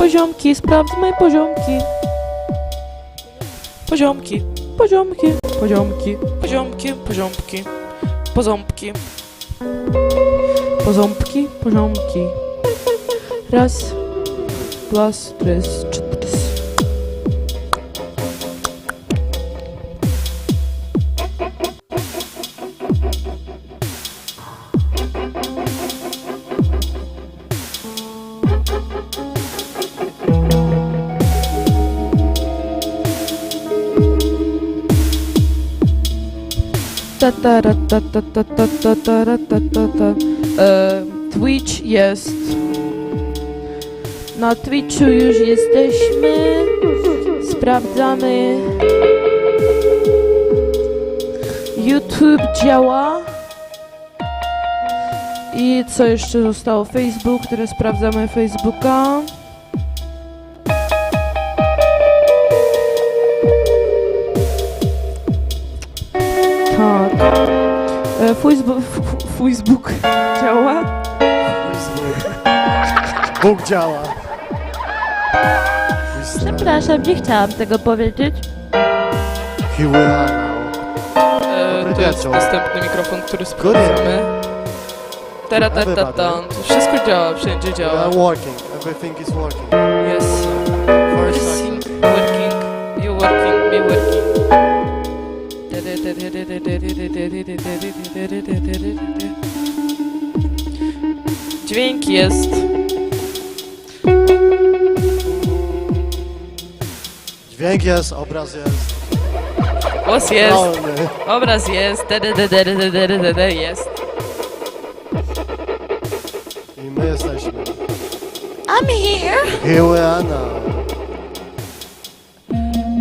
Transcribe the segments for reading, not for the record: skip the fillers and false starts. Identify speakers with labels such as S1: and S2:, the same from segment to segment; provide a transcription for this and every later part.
S1: poziomki, sprawdźmy poziomki. Poziomki, poziomki, poziomki, poziomki, poziomki, poząbki. Poząbki, poziomki. Raz, dwa, trzy, cztery. Twitch jest. Na Twitchu już jesteśmy. Sprawdzamy. YouTube działa. I co jeszcze zostało? Facebook, teraz sprawdzamy Facebooka. Tak. Facebook działa.
S2: Bóg działa.
S1: Przepraszam, nie chciałam tego powiedzieć.
S2: Here we are now.
S3: To jest następny mikrofon, który sprawdzamy. Teratatatan. Wszystko działa, wszędzie działa.
S2: We are working. Everything is working.
S3: Yes. Everything working. You working, me working. Dźwięk jest.
S2: Dźwięk jest, obraz jest.
S3: Głos jest.
S2: Pełny.
S3: Obraz jest. Jest.
S2: I my jesteśmy.
S1: I'm here.
S2: Here we are now.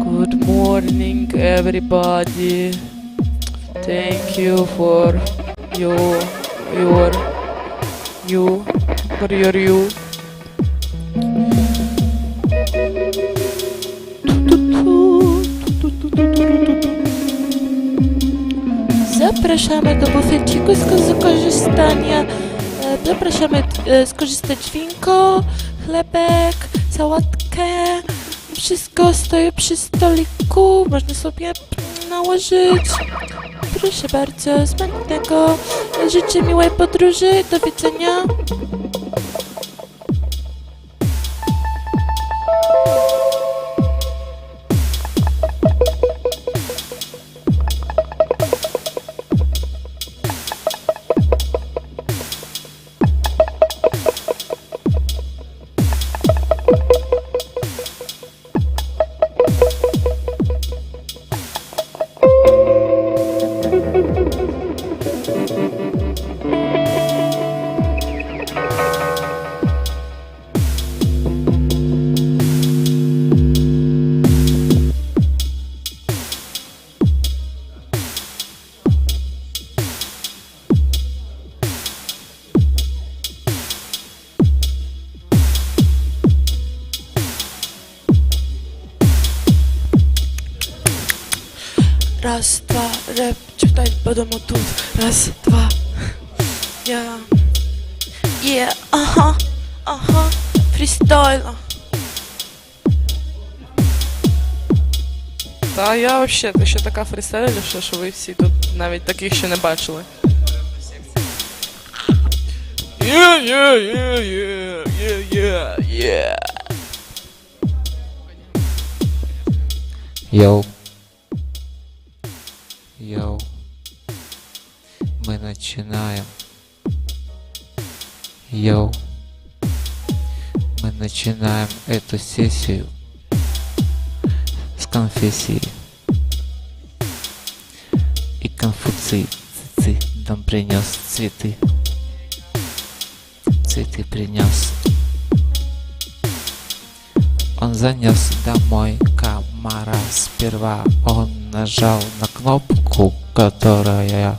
S3: Good morning, everybody. Thank you for your you.
S1: Zapraszamy do bufeciku z korzystania. Zapraszamy skorzystać winko, chlebek, sałatkę. Wszystko stoi przy stoliku, można sobie nałożyć. Proszę bardzo, smacznego. Życzę miłej podróży, do widzenia. Raz, dwa, rep, czytaj po domu tu. Raz, dwa. Ja. Yeah, aha, freestyle.
S3: Та я вообще, ще така фрістайлерша, що ви всі тут навіть таких ще не бачили. Yeah.
S4: Йоу, мы начинаем. Йоу, мы начинаем эту сессию с конфессии. И Конфуций нам принес цветы. Цветы принес. Он занес домой комара. Сперва он нажал на кнопку, которая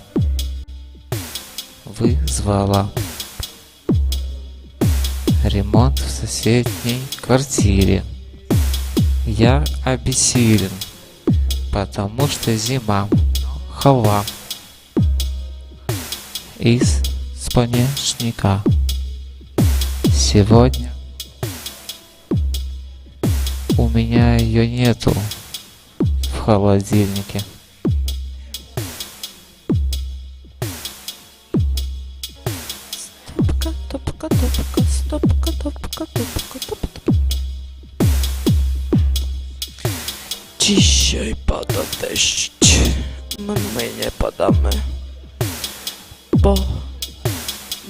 S4: вызвала ремонт в соседней квартире. Я обессилен, потому что зима. Хова из спонежника. Сегодня меня ее нету в холодильнике.
S1: Топка, топка, топка, стопка, топка, топка, топка. Dzisiaj pada deszcz, my nie padamy, bo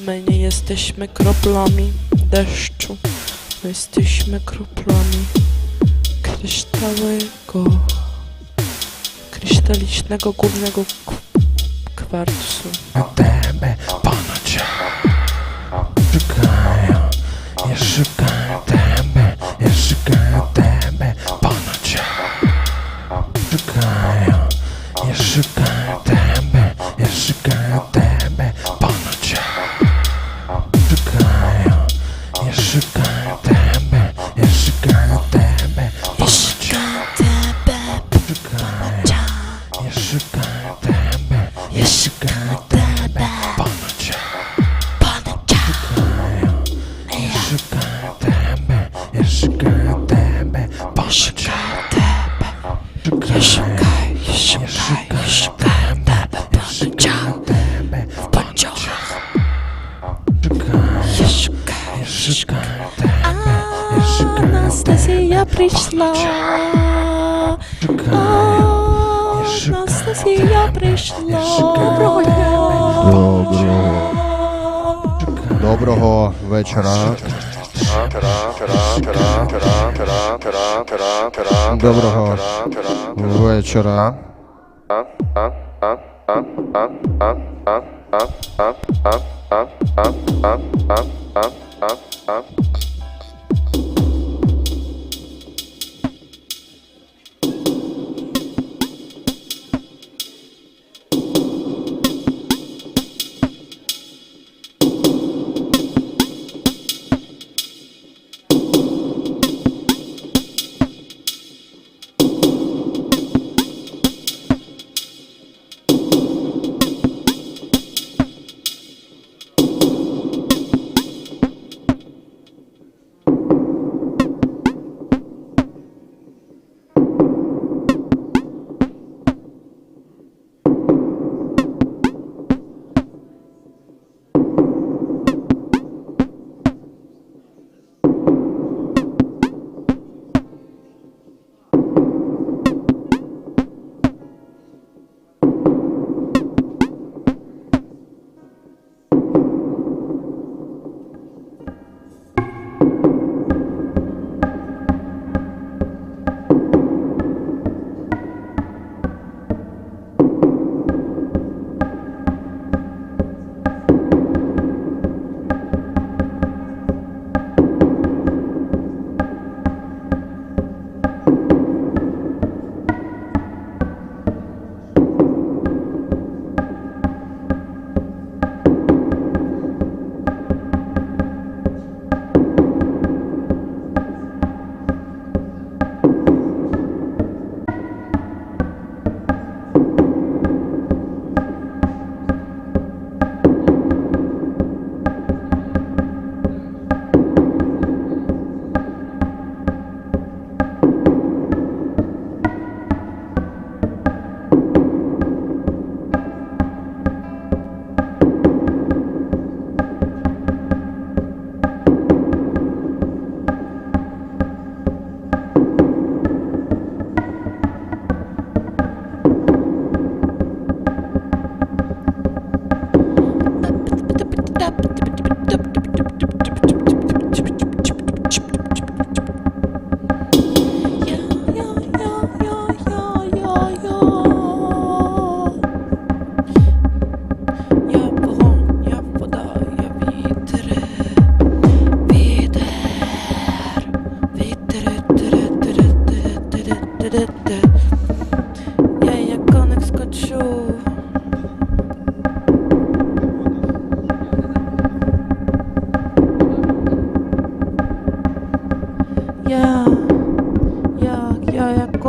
S1: my nie jesteśmy kroplami deszczu, my jesteśmy kroplami krystalicznego głównego kwarcu.
S5: Na tebe ponoć szukają, ja szukam tebe, ja szukam tebe ponoć szukają, ja szukam tebe, ja szukam tebe ponoć szukają, ja szukam tebe, ja szukam tebe ponoć szukają, ja szukam tebe, ja szukam tebe ponoć szukają, ja szukam tebe, ja szukam tebe ponoć
S1: Ja szukaj, szukaj, szukaj tebe w podziałach. Ja szukaj, szukaj. Anastazja przyszła. Anastazja przyszła.
S2: Доброго вечора. Доброго вечора.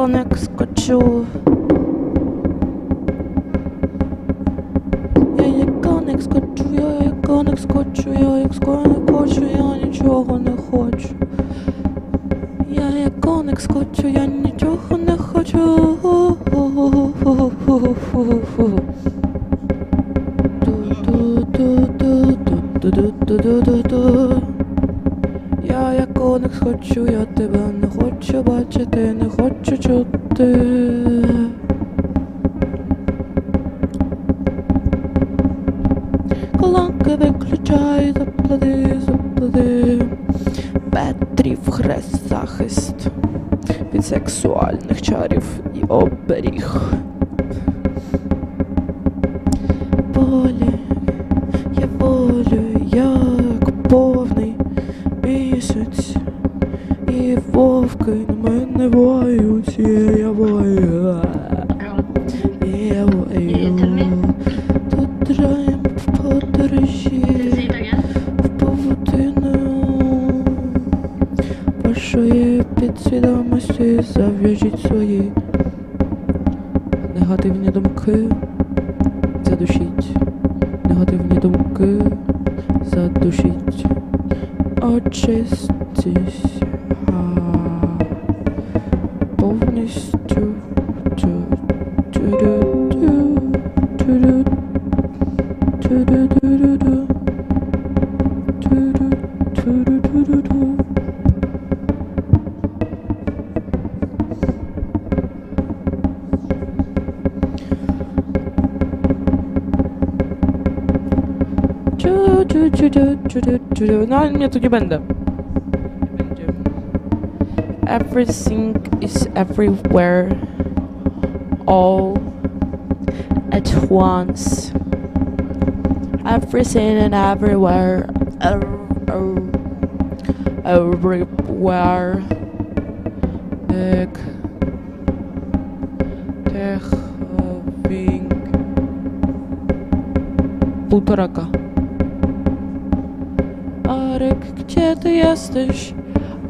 S1: коник скочу. Я як коник скочу, я як коник скочу, я як коник хочу, я нічого не хочу. Я як коник скочу, я нічого не хочу. Я як коник схочу, я тебе не хочу бачити, не хочу чути. Колонки виключай, заплати, заплати. Петрів хрест захист від сексуальних чарів і оберіг. Волі, я волю, як повний місяць. І вовки на мене воють, я вою, я вою. Тут раєм в подорожі, в павутину вашої підсвідомості. Зав'яжіть свої негативні думки, задушіть негативні думки, задушіть, очистіть повністю. No, nie, tu nie będę. Everything is everywhere, all at once. Everything and everywhere, everywhere. Techwing. Półtoraka. Arek, gdzie ty jesteś?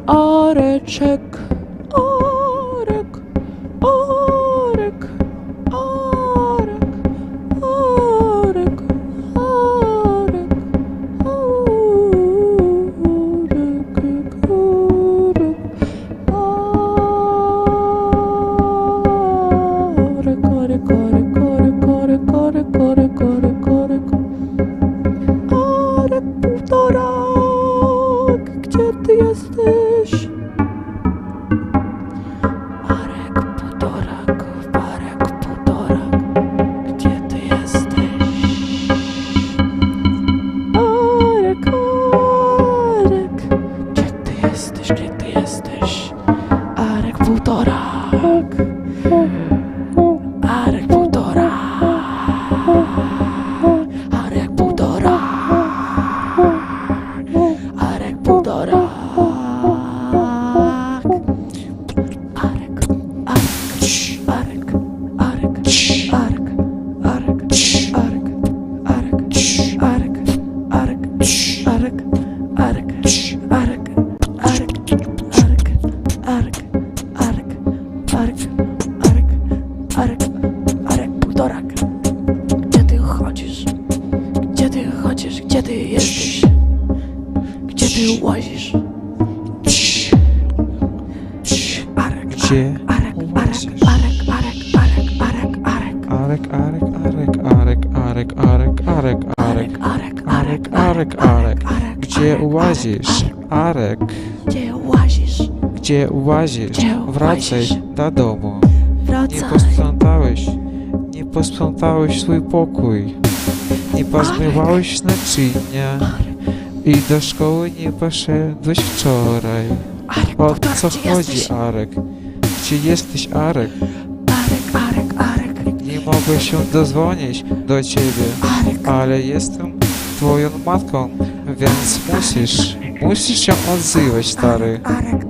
S1: Areczek, Arek, Arek, Arek, Arek, Arek, Arek, Arek, Arek, Arek, Arek, Arek, Arek, Arek, Arek, półtorak, gdzie ty jesteś? Arek, półtorak, gdzie ty jesteś? Arek, Arek, gdzie ty jesteś, gdzie ty jesteś? Arek, półtorak, Arek, półtorak, Arek, półtorak, Arek, półtorak, Arek, Arek, Arek, Arek, Arek, Arek, Arek, Arek, Arek, Arek, Arek, Arek, Arek, Arek, Arek, Arek, Arek, półtorak. Gdzie ty chodzisz? Gdzie ty chodzisz? Gdzie ty jesteś? Gdzie ty łazisz? Arek,
S5: Gdzie
S1: Arek, Arek, Arek, Arek, Arek, Arek, Arek,
S5: Arek, Arek, Arek, Arek, Arek, Arek,
S1: Arek,
S5: Arek, Arek, Arek. Gdzie łazisz? Arek,
S1: Gdzie łazisz?
S5: gdzie łazisz?
S1: Gdzie
S5: Wracaj
S1: łazisz?
S5: do domu.
S1: Wracaj.
S5: Nie posprzątałeś swój pokój. Nie pozmywałeś naczynia. I do szkoły nie poszedłeś wczoraj.
S1: Arek,
S5: O
S1: półtorak,
S5: co
S1: gdzie
S5: chodzi,
S1: jesteś?
S5: Arek? Gdzie jesteś, Arek?
S1: Arek, Arek, Arek,
S5: Nie mogę się dodzwonić do ciebie,
S1: Arek,
S5: ale jestem twoją matką, więc musisz się odzywać, stary.
S1: Arek, Arek,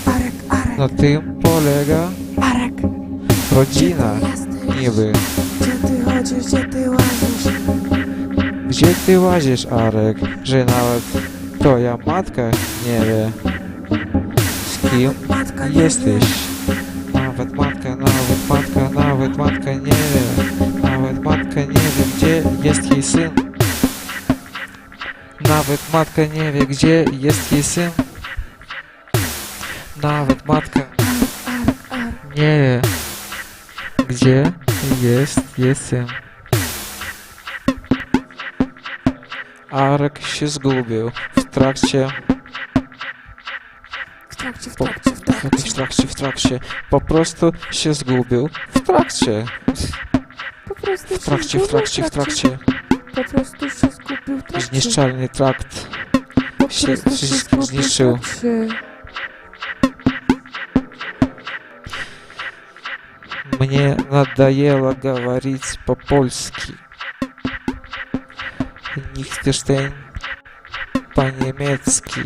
S1: Arek, Arek,
S5: Na tym polega
S1: Arek,
S5: rodzina,
S1: jesteś?
S5: niby.
S1: Gdzie ty chodzisz? Gdzie ty łazisz?
S5: Gdzie ty łazisz, Arek, że nawet twoja matka nie wie, z kim
S1: Matka nie
S5: jesteś. Nawet matka nie wie. Nawet matka nie wie, gdzie jest jej syn. Nawet matka nie wie, gdzie jest jej syn. Nawet matka nie wie, gdzie jestem. Arek się zgubił w trakcie, w trakcie, po prostu się zgubił w trakcie.
S1: Po prostu
S5: W trakcie.
S1: Po prostu się zgubił w trakcie.
S5: Zniszczalny trakt się zniszczył. Мне надоело говорить по-польски. Liechtenstein по-немецки.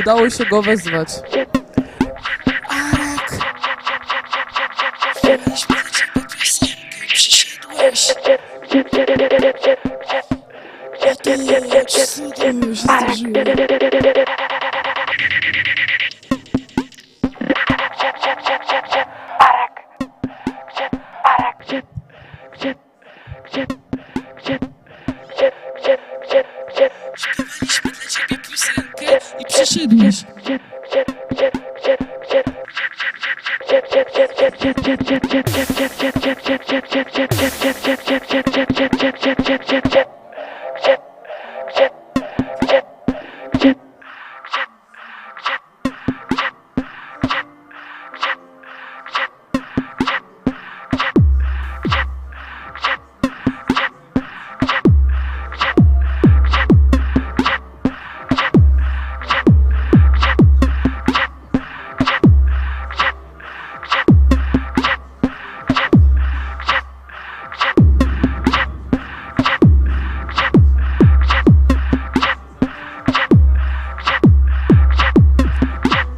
S3: Udało się go wezwać.
S1: Arek! Śpiewaliśmy dla ciebie piosenkę i przyszedłeś. A to już się zdarzyło. Śpiewaliśmy dla ciebie piosenkę i przyszedłeś.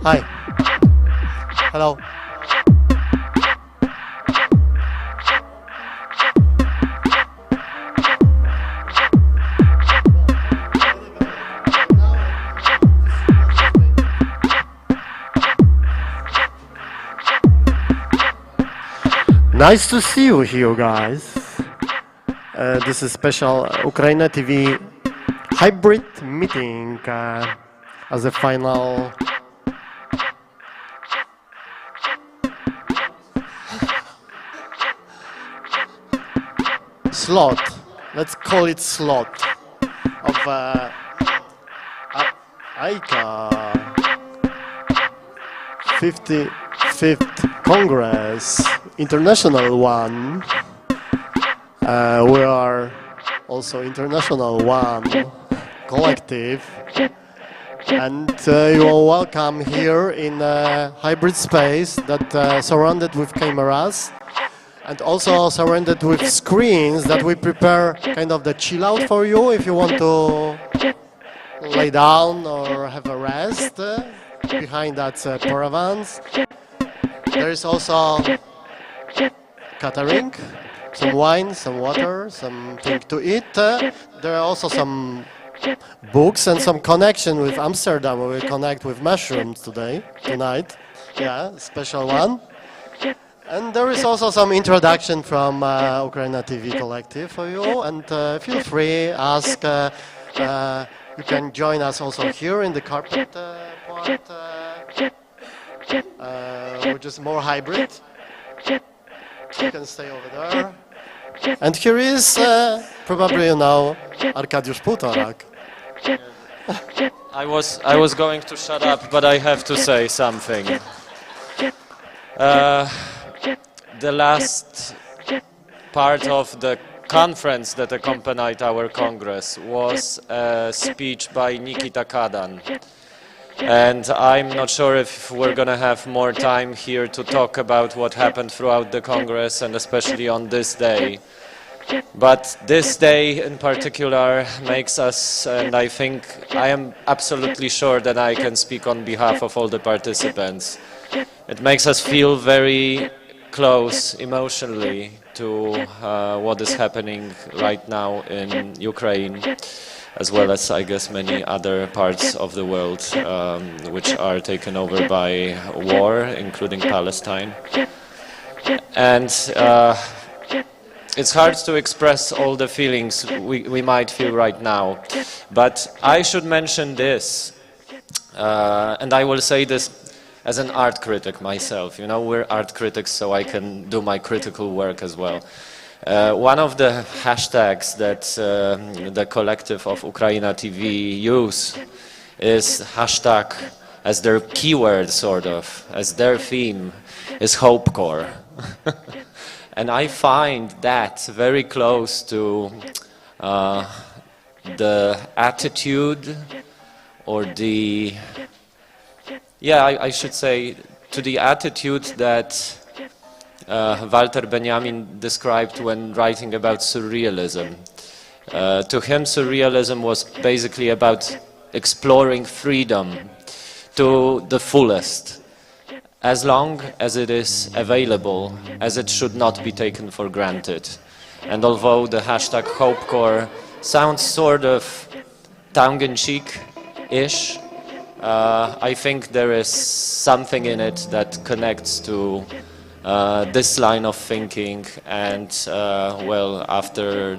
S6: Hi. Hello. Nice to see you here, guys. This is special Ukraina TV hybrid meeting as a final slot, let's call it slot, of AiCA 55th Congress, international one. We are also international one collective, and you are welcome here in a hybrid space that surrounded with cameras and also surrounded with screens that we prepare kind of the chill out for you if you want to lay down or have a rest behind that paravans. There is also catering, some wine, some water, something to eat. There are also some books and some connection with Amsterdam. We will connect with mushrooms tonight. Yeah, special one. And there is also some introduction from Ukraina TV Collective for you, and feel free, ask. You can join us also here in the carpet part, which is more hybrid. You can stay over there. And here is, probably you know, Arkadiusz Półtorak.
S7: I was going to shut up, but I have to say something. The last part of the conference that accompanied our Congress was a speech by Nikita Kadan. And I'm not sure if we're going to have more time here to talk about what happened throughout the Congress and especially on this day. But this day in particular makes us, and I am absolutely sure that I can speak on behalf of all the participants, it makes us feel very close emotionally to what is happening right now in Ukraine, as well as, I guess, many other parts of the world which are taken over by war, including Palestine. And it's hard to express all the feelings we might feel right now, but I should mention this, and I will say this as an art critic myself. You know, we're art critics, so I can do my critical work as well. One of the hashtags that the collective of Ukraina TV use is hashtag, as their keyword sort of, as their theme, is hopecore. And I find that very close to the attitude or the, I should say, to the attitude that Walter Benjamin described when writing about surrealism. To him, surrealism was basically about exploring freedom to the fullest, as long as it is available, as it should not be taken for granted. And although the hashtag hopecore sounds sort of tongue-in-cheek-ish, I think there is something in it that connects to this line of thinking, and well, after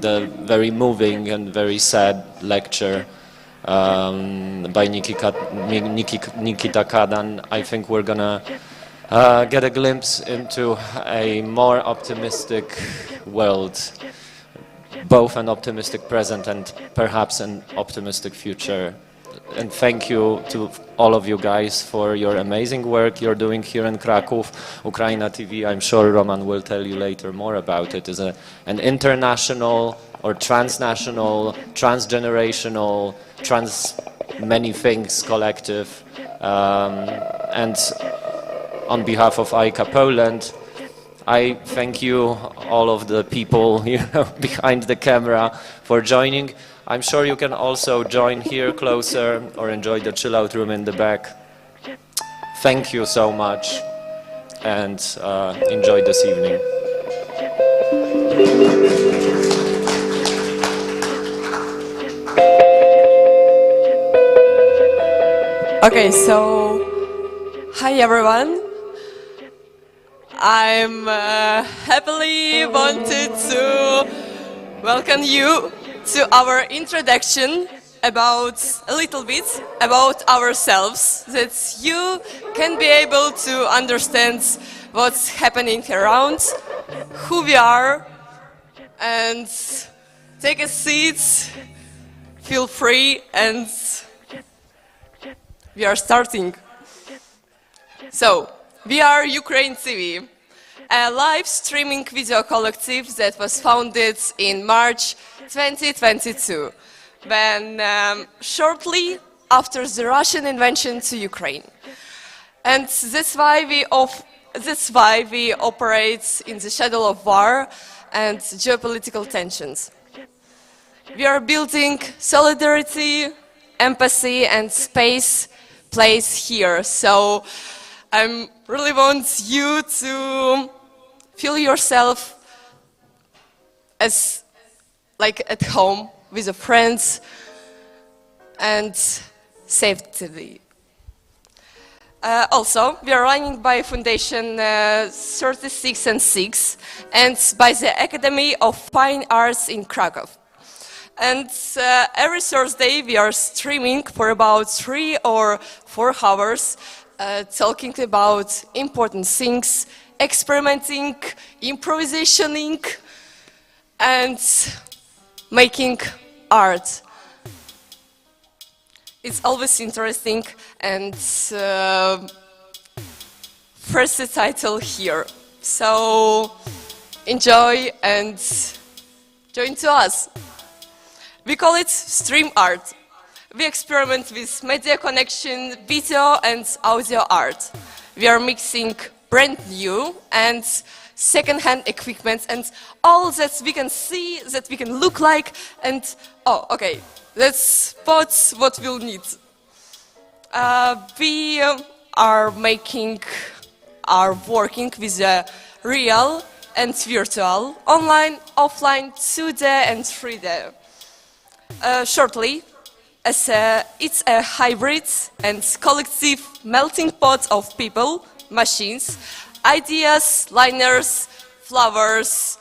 S7: the very moving and very sad lecture by Nikita Kadan, I think we're gonna get a glimpse into a more optimistic world, both an optimistic present and perhaps an optimistic future. And thank you to all of you guys for your amazing work you're doing here in Kraków. Ukraina TV, I'm sure Roman will tell you later more about it, is an international or transnational, transgenerational, trans many things collective. And on behalf of AiCA Poland, I thank you, all of the people behind the camera, for joining. I'm sure you can also join here closer or enjoy the chill-out room in the back. Thank you so much, and enjoy this evening.
S8: Okay, so hi everyone. I'm happily wanted to welcome you to our introduction about a little bit about ourselves, that you can be able to understand what's happening around, who we are, and take a seat, feel free, and we are starting. So, we are Ukraine TV, a live streaming video collective that was founded in March 2022, when shortly after the Russian invasion to Ukraine. And that's why we operate in the shadow of war and geopolitical tensions. We are building solidarity, empathy, and place here. So I really want you to feel yourself as like at home with your friends and safely. Also, we are running by Foundation 36 and 6 and by the Academy of Fine Arts in Krakow. And every Thursday we are streaming for about 3 or 4 hours, talking about important things, experimenting, improvisationing, and making art. It's always interesting, and first title here. So enjoy and join to us. We call it stream art. We experiment with media connection, video and audio art. We are mixing brand new and second-hand equipment, and all that we can see, that we can look like, and oh, okay, let's spot what we'll need. We are working with the real and virtual, online, offline, 2D and 3D. Shortly, it's a hybrid and collective melting pot of people, machines, ideas, liners, flowers,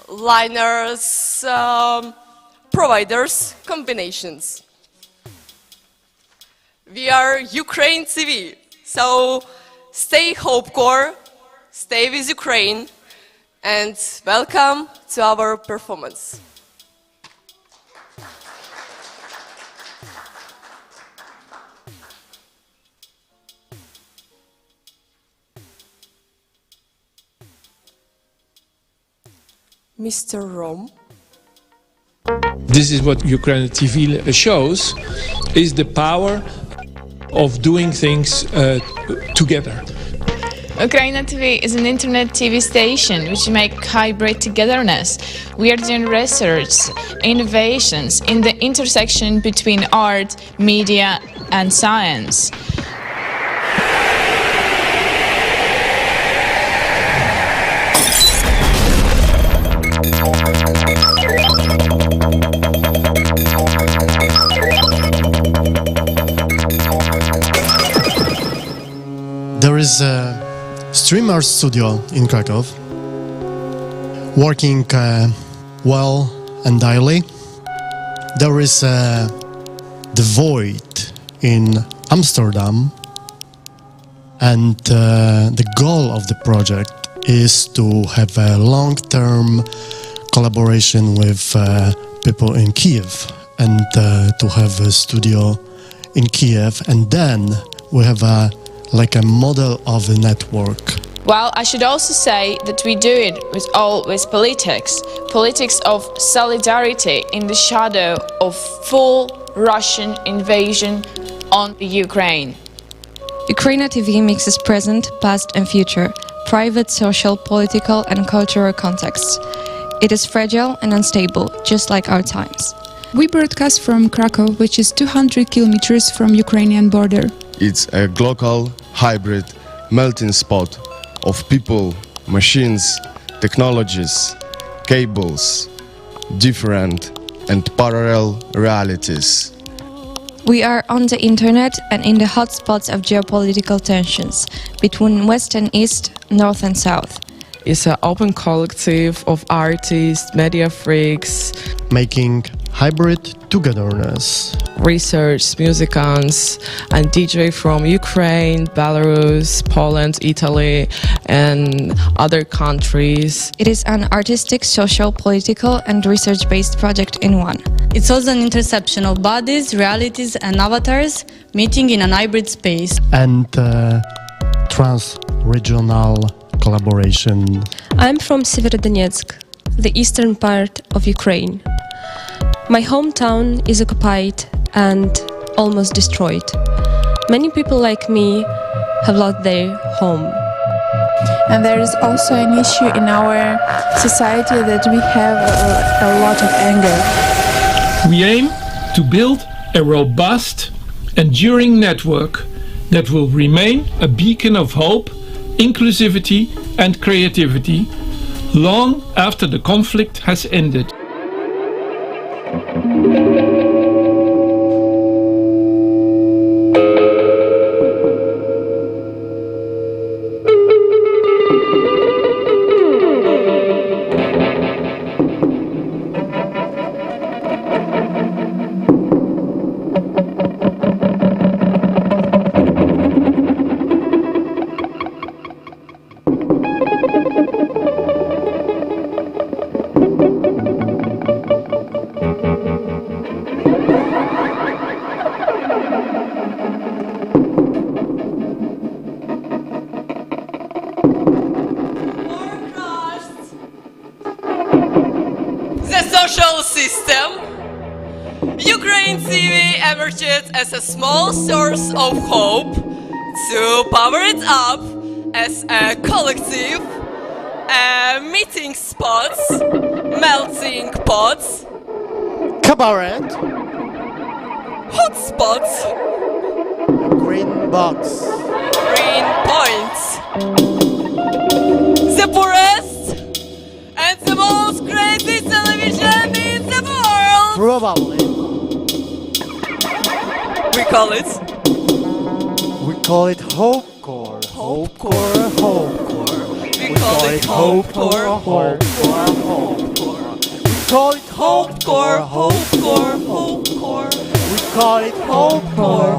S8: liners, providers, combinations. We are Ukraine TV, so stay hopecore, stay with Ukraine, and welcome to our performance. Mr. Rom.
S9: This is what Ukraine TV shows, is the power of doing things together.
S10: Ukraine TV is an internet TV station which make hybrid togetherness. We are doing research, innovations in the intersection between art, media and science.
S6: There is a streamer studio in Krakow, working well and daily. There is the Void in Amsterdam, and the goal of the project is to have a long-term collaboration with people in Kiev, and to have a studio in Kiev, and then we have a model of a network.
S10: Well, I should also say that we do it with politics of solidarity in the shadow of full Russian invasion on Ukraine.
S11: Ukraine TV mixes present, past and future, private, social, political and cultural contexts. It is fragile and unstable, just like our times.
S12: We broadcast from Krakow, which is 200 kilometers from Ukrainian border.
S13: It's a global, hybrid, melting pot of people, machines, technologies, cables, different and parallel realities.
S11: We are on the internet and in the hotspots of geopolitical tensions between West and East, North and South.
S14: It's an open collective of artists, media freaks,
S6: making hybrid togetherness.
S14: Research, musicians and DJ from Ukraine, Belarus, Poland, Italy and other countries.
S11: It is an artistic, social, political and research-based project in one.
S15: It's also an interception of bodies, realities and avatars meeting in an hybrid space.
S6: And trans-regional collaboration.
S16: I'm from Severodonetsk, the eastern part of Ukraine. My hometown is occupied and almost destroyed. Many people like me have lost their home.
S12: And there is also an issue in our society that we have a lot of anger.
S9: We aim to build a robust, enduring network that will remain a beacon of hope, inclusivity and creativity long after the conflict has ended.
S8: Social system, Ukraine TV emerged as a small source of hope to power it up as a collective meeting spots, melting pots,
S6: cabaret,
S8: hotspots,
S6: green box,
S8: green points, the poorest and the most crazy television in the world.
S6: probably.
S8: We call it
S6: Hopecore. Hopecore.
S8: We call it Hopecore.
S6: We call it
S8: Hopecore. Hopecore.
S6: We call it Hopecore.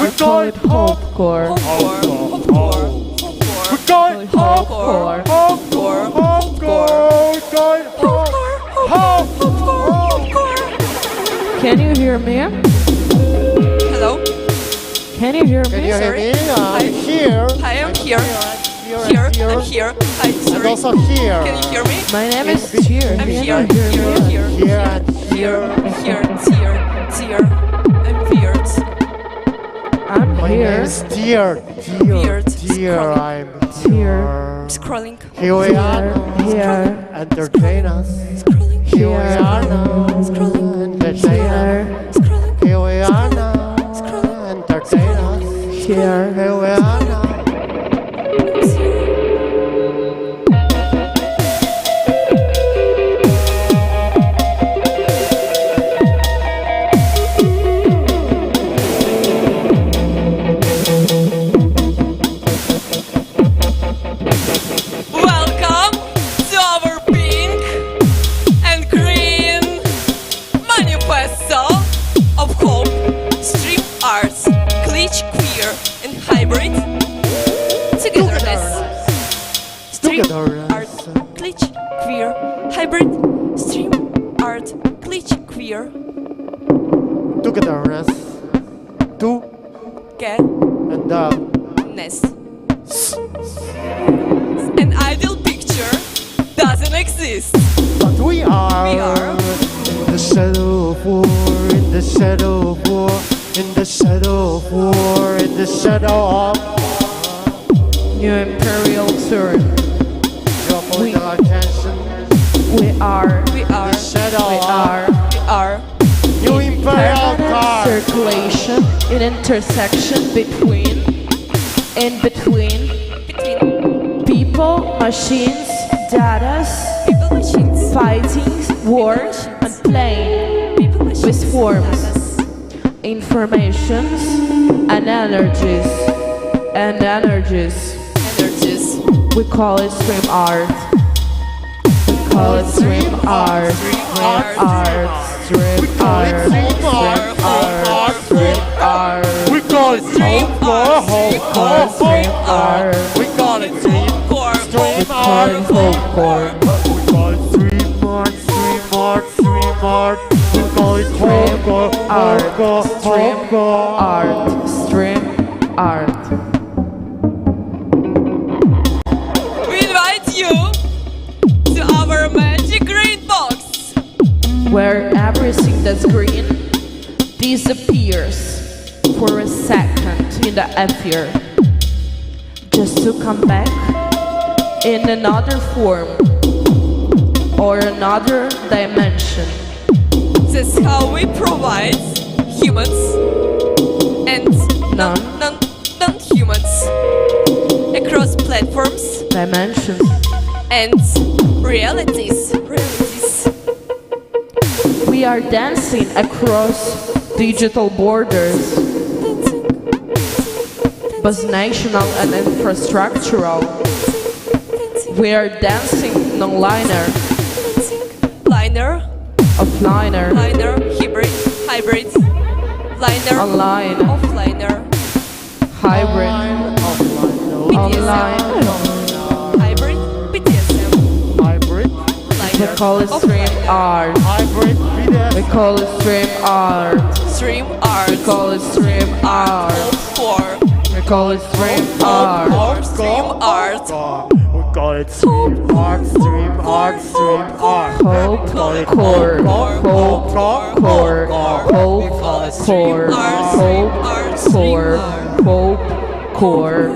S14: We call it Hopecore.
S6: Hopecore.
S14: We call it Hopecore.
S6: We call it Hopecore.
S14: Can you hear me?
S8: Hello?
S14: Can you hear me?
S6: Can you hear
S8: Sorry.
S6: me? I'm here.
S8: Hi, I'm here.
S6: Here.
S8: I'm here. Hi,
S6: And
S8: sorry.
S6: also here.
S8: Can you hear me?
S14: My name is Tyr.
S8: I'm
S14: Can
S8: here.
S14: you hear me?
S8: Here.
S6: Here and
S8: Here. I'm weird.
S14: I'm
S6: My name
S14: here.
S6: is Tyr.
S8: Weird.
S6: Tyr. I'm here.
S8: Scrolling.
S6: Here we are.
S14: Here.
S6: Entertain us. Here we are now. Entertain us. Here we are now. Entertain us.
S14: Here.
S6: Here we are now.
S8: Welcome to our pink and green manifesto of hope, street arts, glitch, queer, and hybrid togetherness. Street art, glitch, queer, hybrid, stream art, glitch, queer,
S6: Togetherness. Two
S8: get
S6: and
S8: nest. An ideal picture doesn't exist.
S6: But we are.
S8: We are.
S6: In the shadow of war. In the shadow of war. In the shadow of war. In the shadow of
S14: New imperial turn.
S6: geopolitical attention.
S14: We are.
S8: We are.
S6: The shadow
S14: We
S6: of
S14: are.
S8: We are.
S6: new imperial
S14: Permanent
S6: guard.
S14: circulation in intersection between people, machines, datas,
S8: People, machines.
S14: fighting, wars, and playing
S8: People, machines.
S14: with forms, informations, and energies.
S8: Energies.
S14: We call it stream art. We call it stream art.
S8: Stream art.
S14: Stream art.
S6: Stream art.
S14: Stream art.
S6: We call it
S8: Stream art.
S14: Stream art.
S6: We call it stream
S8: Core.
S6: stream
S14: Call it folklore.
S6: We call it stream art. Stream art. Stream art. We call it hardcore. Hardcore.
S14: Stream
S6: Hardcore.
S14: art. Stream art.
S8: We invite you to our magic green box.
S14: Where everything that's green disappears for a second in the ether, just to come back in another form or another dimension.
S8: That's how we provide humans and non-humans across platforms
S14: Dimensions.
S8: and realities.
S14: We are dancing across digital borders, both national and infrastructural. We are dancing non-linear,
S8: Liner,
S14: offliner,
S8: hybrid, liner,
S14: online,
S8: offliner,
S14: hybrid, online.
S8: hybrid, BDSM,
S6: Hybrid.
S14: We call it stream art.
S6: Hybrid.
S14: We call it stream art.
S8: stream art,
S14: We call it stream art.
S8: core,
S14: We call it stream art.
S8: stream art,
S6: We Call it stream art, stream art, stream art.
S14: Hope,
S6: Call it
S14: core, hope, core, hope, core, hope, core.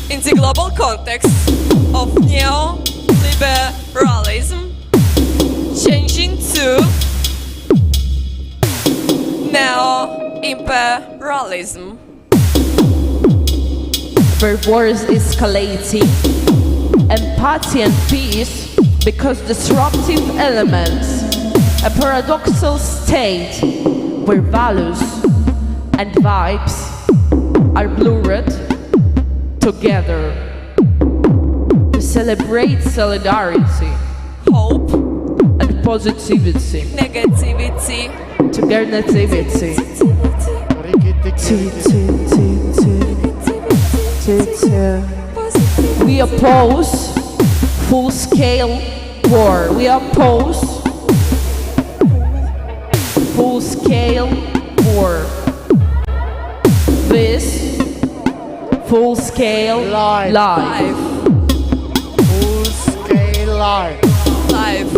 S8: In the global context of neoliberalism, changing to neo-imperialism.
S14: Where war is escalating, empathy and peace because disruptive elements, a paradoxical state where values and vibes are blurred together to celebrate solidarity,
S8: hope,
S14: and positivity,
S8: negativity,
S14: togetherity. We oppose full-scale war. We oppose full-scale war. This full-scale life.
S6: Full-scale life.
S8: Life.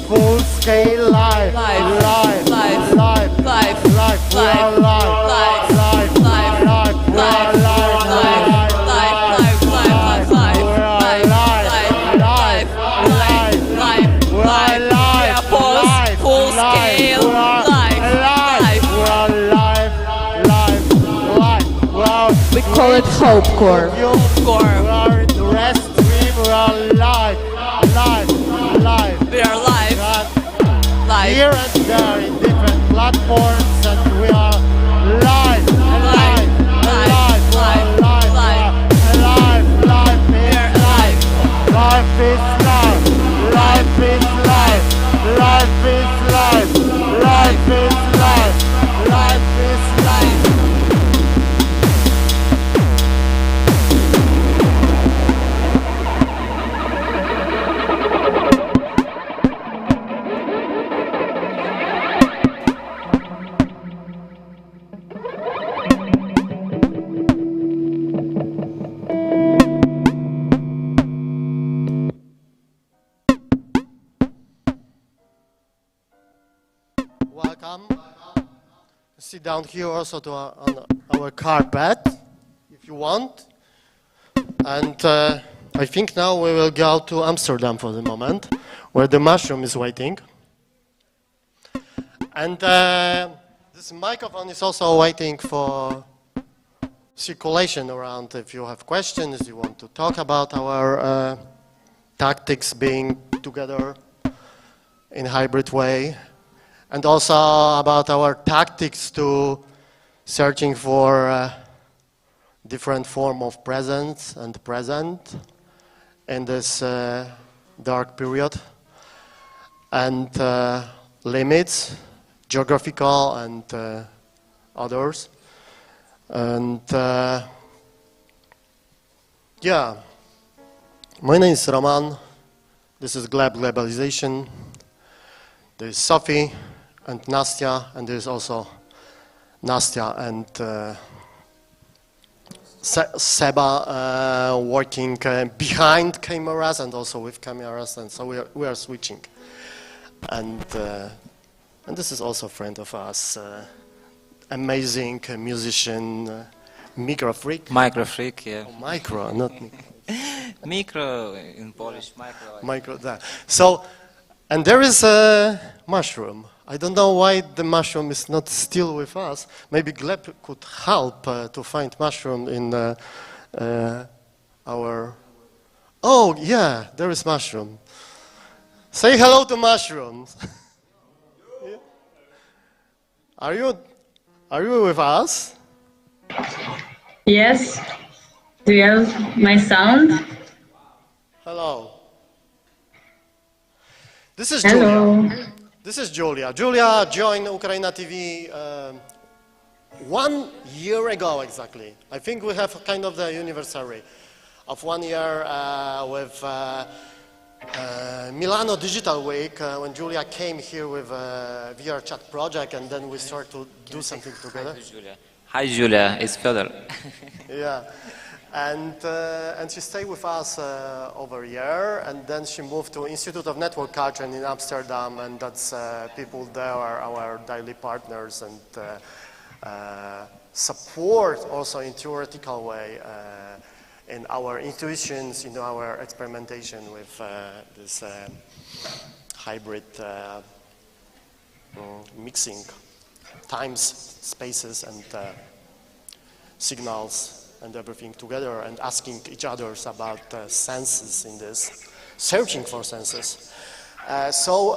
S6: Full-scale life.
S8: Life.
S6: Life.
S8: Life.
S6: Life.
S8: Life.
S6: Life. We are life.
S8: Life.
S6: Life.
S8: Life.
S6: Life. We are life.
S14: We call it Hope Core.
S6: We are in the rest stream. We are live, live, live.
S8: We are live. Live.
S6: Here and there in different platforms, and we are live, live, live, live, live, live, live. We are live. Life is life. Life is life. Life is life. Life is life. Life is life. Welcome. Sit down here also to on our carpet, if you want. And I think now we will go to Amsterdam for the moment, where the mushroom is waiting. And this microphone is also waiting for circulation around. If you have questions, you want to talk about our tactics being together in hybrid way. And also about our tactics to searching for different form of presence and present in this dark period, and limits, geographical and others. And yeah, my name is Roman. This is Globalization. There is Sophie and Nastya, and there is also Nastya and Seba working behind cameras and also with cameras, and so we are switching. And this is also a friend of us, amazing musician, Micro Freak.
S4: Micro Freak, yeah.
S6: Oh, micro, not micro.
S4: Micro in Polish, micro.
S6: Micro, that. So, and there is a mushroom. I don't know why the mushroom is not still with us. Maybe Gleb could help to find mushroom in our... Oh, yeah, there is mushroom. Say hello to mushrooms. Are you with us?
S17: Yes. Do you have my sound?
S6: Hello. This is
S17: Hello.
S6: Julia. This is Julia. Julia joined Ukraina TV 1 year ago exactly. I think we have kind of the anniversary of 1 year with Milano Digital Week when Julia came here with a VR chat project, and then we started to do something together.
S4: Julia. Hi, Julia. It's Fyodor.
S6: Yeah, and she stayed with us over a year, and then she moved to Institute of Network Culture in Amsterdam, and that's people there are our daily partners and support also in theoretical way in our intuitions, in our experimentation with this hybrid mixing times, spaces, and signals and everything together, and asking each other about senses in this, searching for senses. So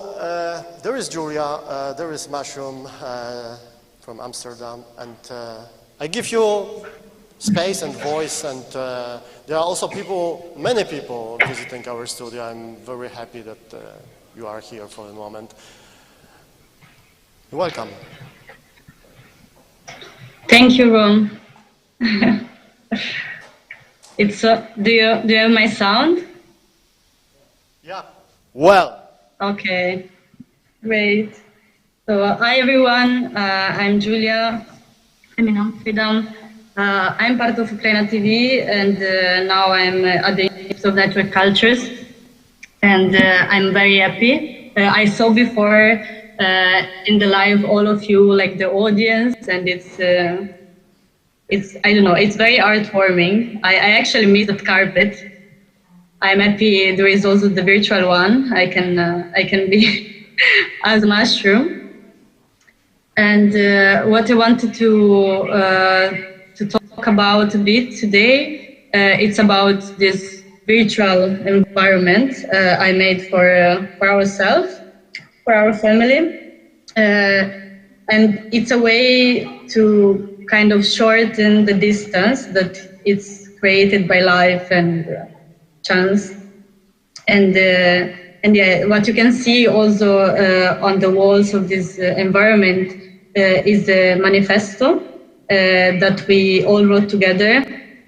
S6: there is Julia, there is Mushroom from Amsterdam, and I give you space and voice, and there are also people, many people visiting our studio. I'm very happy that you are here for the moment. You're welcome.
S17: Thank you, Ron. It's do you have my sound?
S6: Yeah. Well.
S17: Okay. Great. So hi everyone. I'm Julia. I'm in Amsterdam. I'm part of Ukraina TV, and now I'm at the Institute of Network Cultures, and I'm very happy. I saw before in the live all of you, like the audience, and it's I don't know, it's very heartwarming. I actually miss that carpet. I'm happy there is also the virtual one. I can be as Mushroom. And what I wanted to talk about a bit today, it's about this virtual environment I made for ourselves, for our family, and it's a way to kind of shorten the distance that it's created by life and chance. And yeah, what you can see also on the walls of this environment is the manifesto that we all wrote together.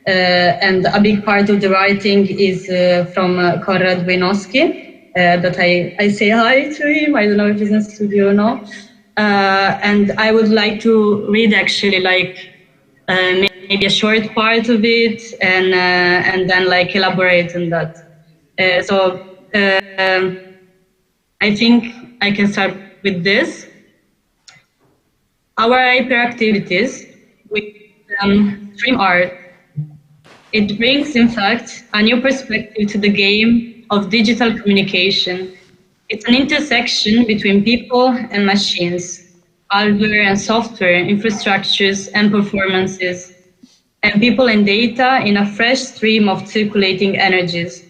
S17: And a big part of the writing is from Konrad Wojnowski, that I say hi to him. I don't know if he's in the studio or not. And I would like to read actually like maybe a short part of it, and then like elaborate on that. So I think I can start with this. Our hyperactivities with stream art, it brings, in fact, a new perspective to the game of digital communication. It's an intersection between people and machines, hardware and software, infrastructures and performances, and people and data in a fresh stream of circulating energies.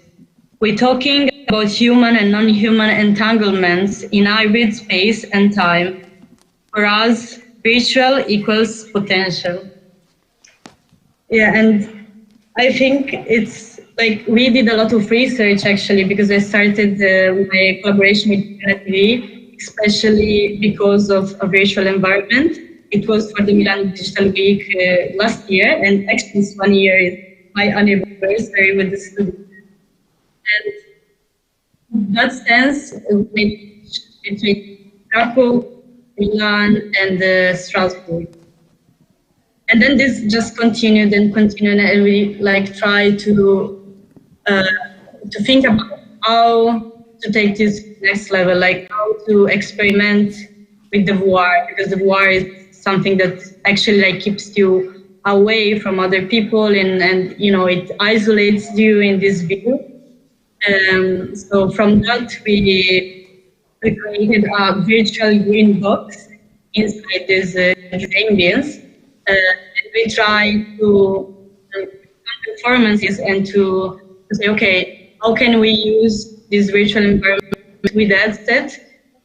S17: We're talking about human and non-human entanglements in hybrid space and time. For us, virtual equals potential. Yeah, and I think it's like we did a lot of research actually, because I started my collaboration with NATV, especially because of a virtual environment. It was for the Milan Digital Week last year, and actually this 1 year is my anniversary with the studio. And in that sense, between Krakow, Milan, and Strasbourg. And then this just continued and continued, and we like try to think about how to take this next level, like how to experiment with the VR, because the VR is something that actually like keeps you away from other people, and you know, it isolates you in this view. So from that we created a virtual green box inside this ambience. We try to performances and to say, okay, how can we use this virtual environment with the headset,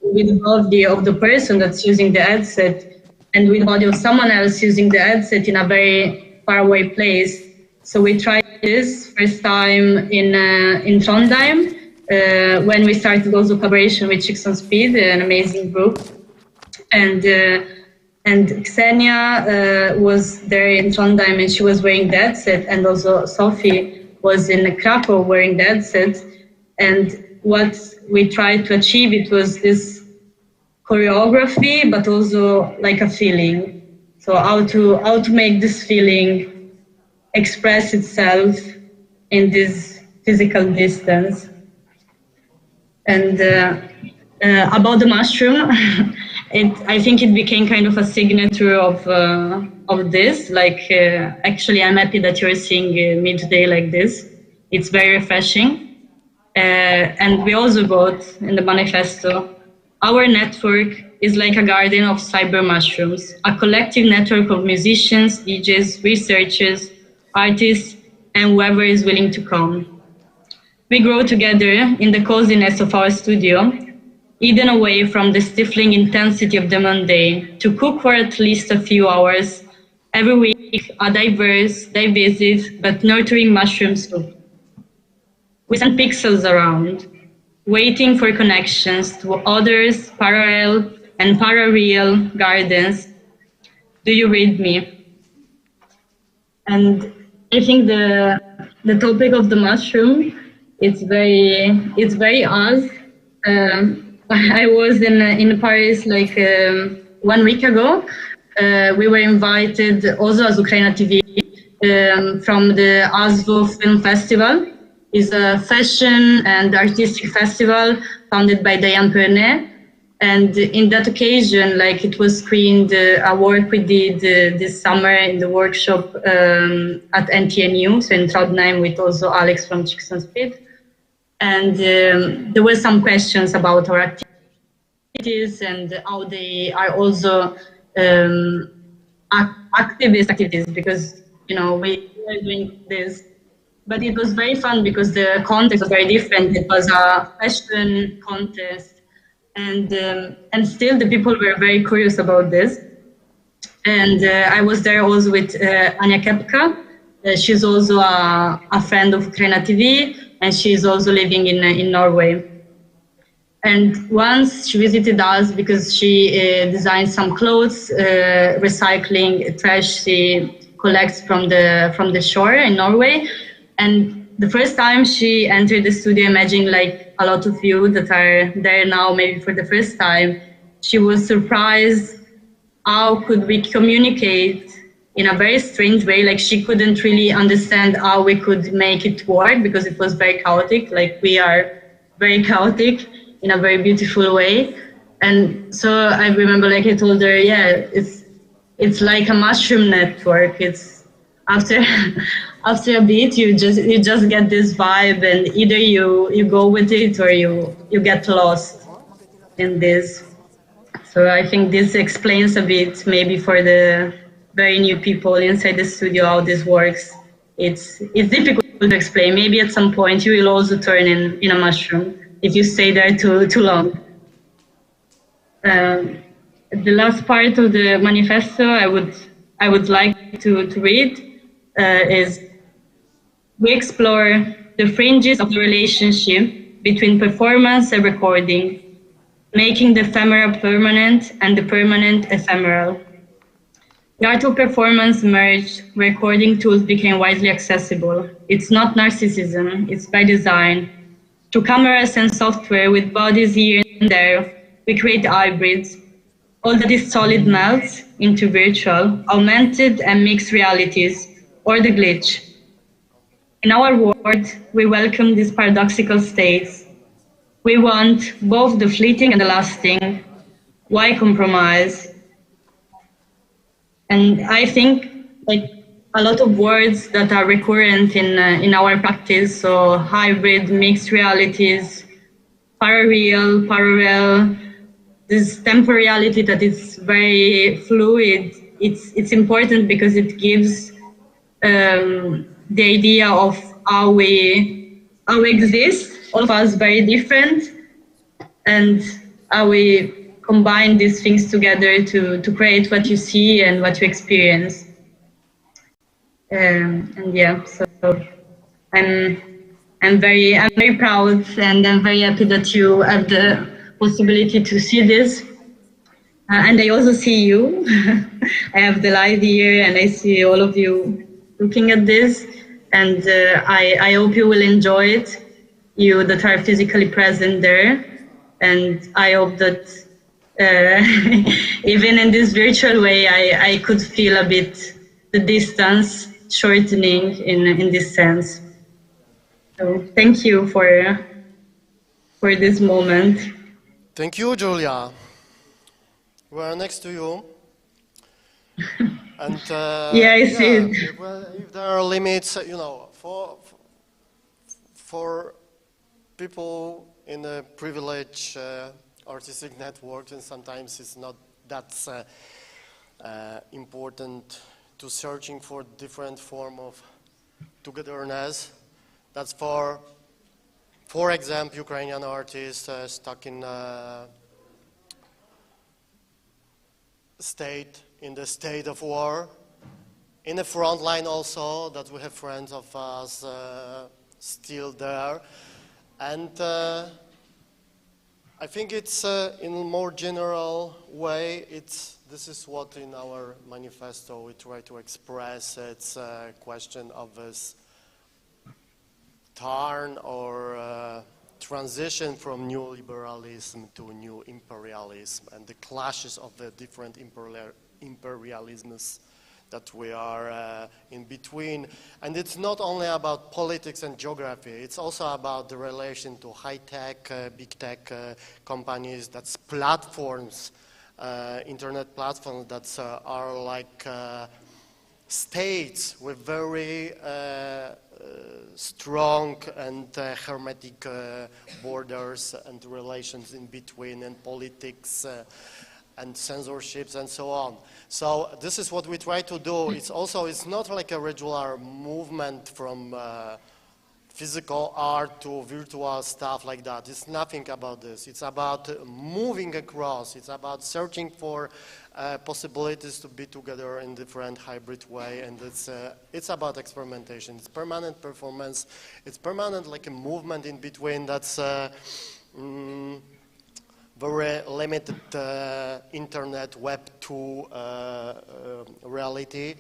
S17: with the body of the person that's using the headset, and with the body of someone else using the headset in a very far away place. So we tried this first time in Trondheim, when we started also collaboration with Chicks on Speed, an amazing group. And Ksenia was there in Trondheim, and she was wearing the headset, and also Sophie was in Krakow wearing the headset. And what we tried to achieve, it was this choreography, but also like a feeling. So how to make this feeling express itself in this physical distance. And about the mushroom, I think it became kind of a signature of this. Like, actually, I'm happy that you're seeing me today like this. It's very refreshing. And we also wrote in the manifesto, our network is like a garden of cyber mushrooms, a collective network of musicians, DJs, researchers, artists, and whoever is willing to come. We grow together in the coziness of our studio, hidden away from the stifling intensity of the mundane, to cook for at least a few hours every week a diverse, divisive, but nurturing mushroom soup. We send pixels around, waiting for connections to others, parallel and parareal gardens. Do you read me? And I think the topic of the mushroom, it's very us. I was in Paris like 1 week ago. We were invited also as Ukraina TV from the ASVO Film Festival. It's a fashion and artistic festival founded by Diane Pernet. And in that occasion, like, it was screened a work we did this summer in the workshop at NTNU, so in Trondheim, with also Alex from Chicks on Speed. And there were some questions about our activities and how they are also activities, because, you know, we were doing this. But it was very fun because the context was very different. It was a fashion contest, and still the people were very curious about this. And I was there also with Anya Kepka. She's also a friend of Ukraina TV, and she's also living in Norway. And once she visited us because she designed some clothes, recycling trash she collects from the shore in Norway. And the first time she entered the studio, imagine like a lot of you that are there now, maybe for the first time, she was surprised how could we communicate in a very strange way. Like, she couldn't really understand how we could make it work because it was very chaotic. Like, we are very chaotic in a very beautiful way. And so I remember, like, I told her, yeah, it's like a mushroom network. It's after a bit, you just get this vibe, and either you go with it or you get lost in this. So I think this explains a bit, maybe for the very new people inside the studio, how this works. It's difficult to explain. Maybe at some point you will also turn in a mushroom if you stay there too long. The last part of the manifesto I would like to read is: we explore the fringes of the relationship between performance and recording, making the ephemeral permanent and the permanent ephemeral. The art of performance emerged, recording tools became widely accessible. It's not narcissism, it's by design. Through cameras and software with bodies here and there, we create hybrids. All that is solid melts into virtual, augmented and mixed realities, or the glitch. In our world, we welcome these paradoxical states. We want both the fleeting and the lasting. Why compromise? And I think, like, a lot of words that are recurrent in our practice, so hybrid, mixed realities, parareal, parallel, this temporality that is very fluid, it's important because it gives the idea of how we exist, all of us very different, and how we combine these things together to create what you see and what you experience. And yeah, so I'm very proud, and I'm very happy that you have the possibility to see this. And I also see you. I have the light here, and I see all of you looking at this. And I hope you will enjoy it, you that are physically present there. And I hope that even in this virtual way, I could feel a bit the distance shortening in this sense. So thank you for this moment.
S6: Thank you, Julia. We're next to you. And
S17: yeah, I see it.
S6: If there are limits, you know, for people in a privileged artistic network, and sometimes it's not that important to searching for different form of togetherness. That's for example, Ukrainian artists stuck in the state of war. In the front line also, that we have friends of us still there. And I think it's in a more general way, this is what in our manifesto we try to express. It's a question of this turn or transition from neoliberalism to new imperialism and the clashes of the different imperialisms that we are in between. And it's not only about politics and geography, it's also about the relation to high-tech, big tech companies, that's platforms, internet platforms that are like states with very strong and hermetic borders and relations in between, and politics and censorships and so on. So this is what we try to do. It's not like a regular movement from physical art to virtual stuff like that. It's nothing about this. It's about moving across. It's about searching for possibilities to be together in different hybrid way, and it's about experimentation. It's permanent performance. It's permanent like a movement in between that's very limited internet Web 2 reality.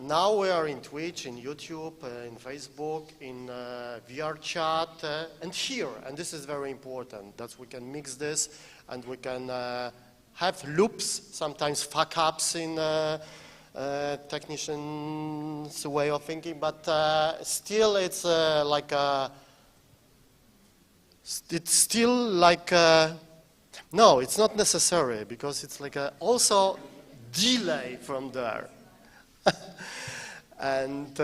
S6: Now we are in Twitch, in YouTube, in Facebook, in VR chat, and here. And this is very important, that we can mix this and we can have loops, sometimes fuck-ups in technicians' way of thinking, but still it's no, it's not necessary, because it's like also delay from there. And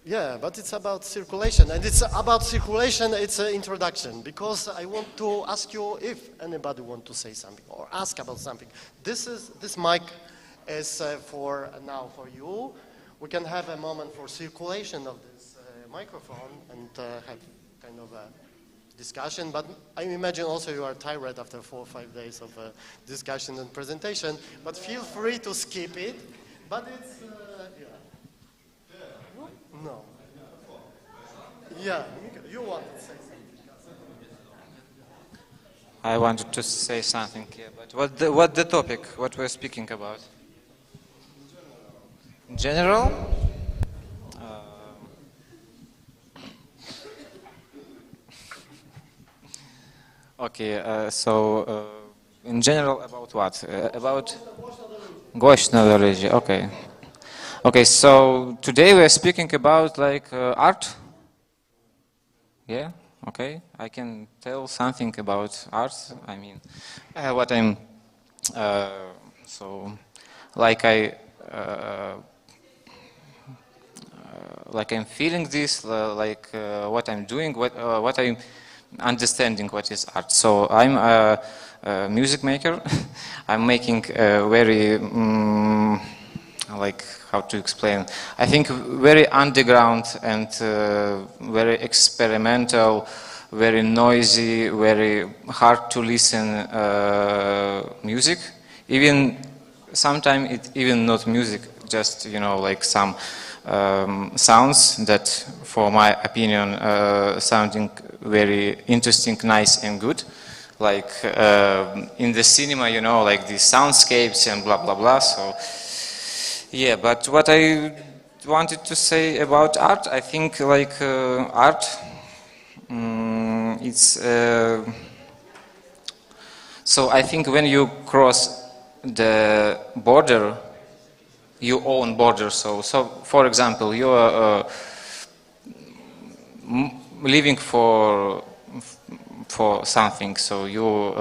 S6: yeah, but it's about circulation, and it's about circulation, it's an introduction, because I want to ask you if anybody want to say something or ask about something. This mic is for now for you. We can have a moment for circulation of this microphone and have kind of a discussion, but I imagine also you are tired after 4 or 5 days of discussion and presentation, but feel free to skip it, but it's, no. Yeah, you want to say something.
S4: I wanted to say something here, but what the topic, what we're speaking about? In general? Okay, so in general about what? About głośno do ludzi, okay. Okay, so today we are speaking about like art. Yeah, okay. I can tell something about art. I mean, what I'm so like I'm feeling this, like what I'm doing, what I'm understanding what is art. So I'm a music maker. I'm making very like, how to explain, I think very underground and very experimental, very noisy, very hard to listen music. Even sometimes it's even not music, just, you know, like some sounds that, for my opinion, sounding very interesting, nice and good. Like in the cinema, you know, like the soundscapes and blah, blah, blah. So yeah, but what I wanted to say about art, I think like art it's so I think when you cross the border, your own border. So for example, you are living for something. So you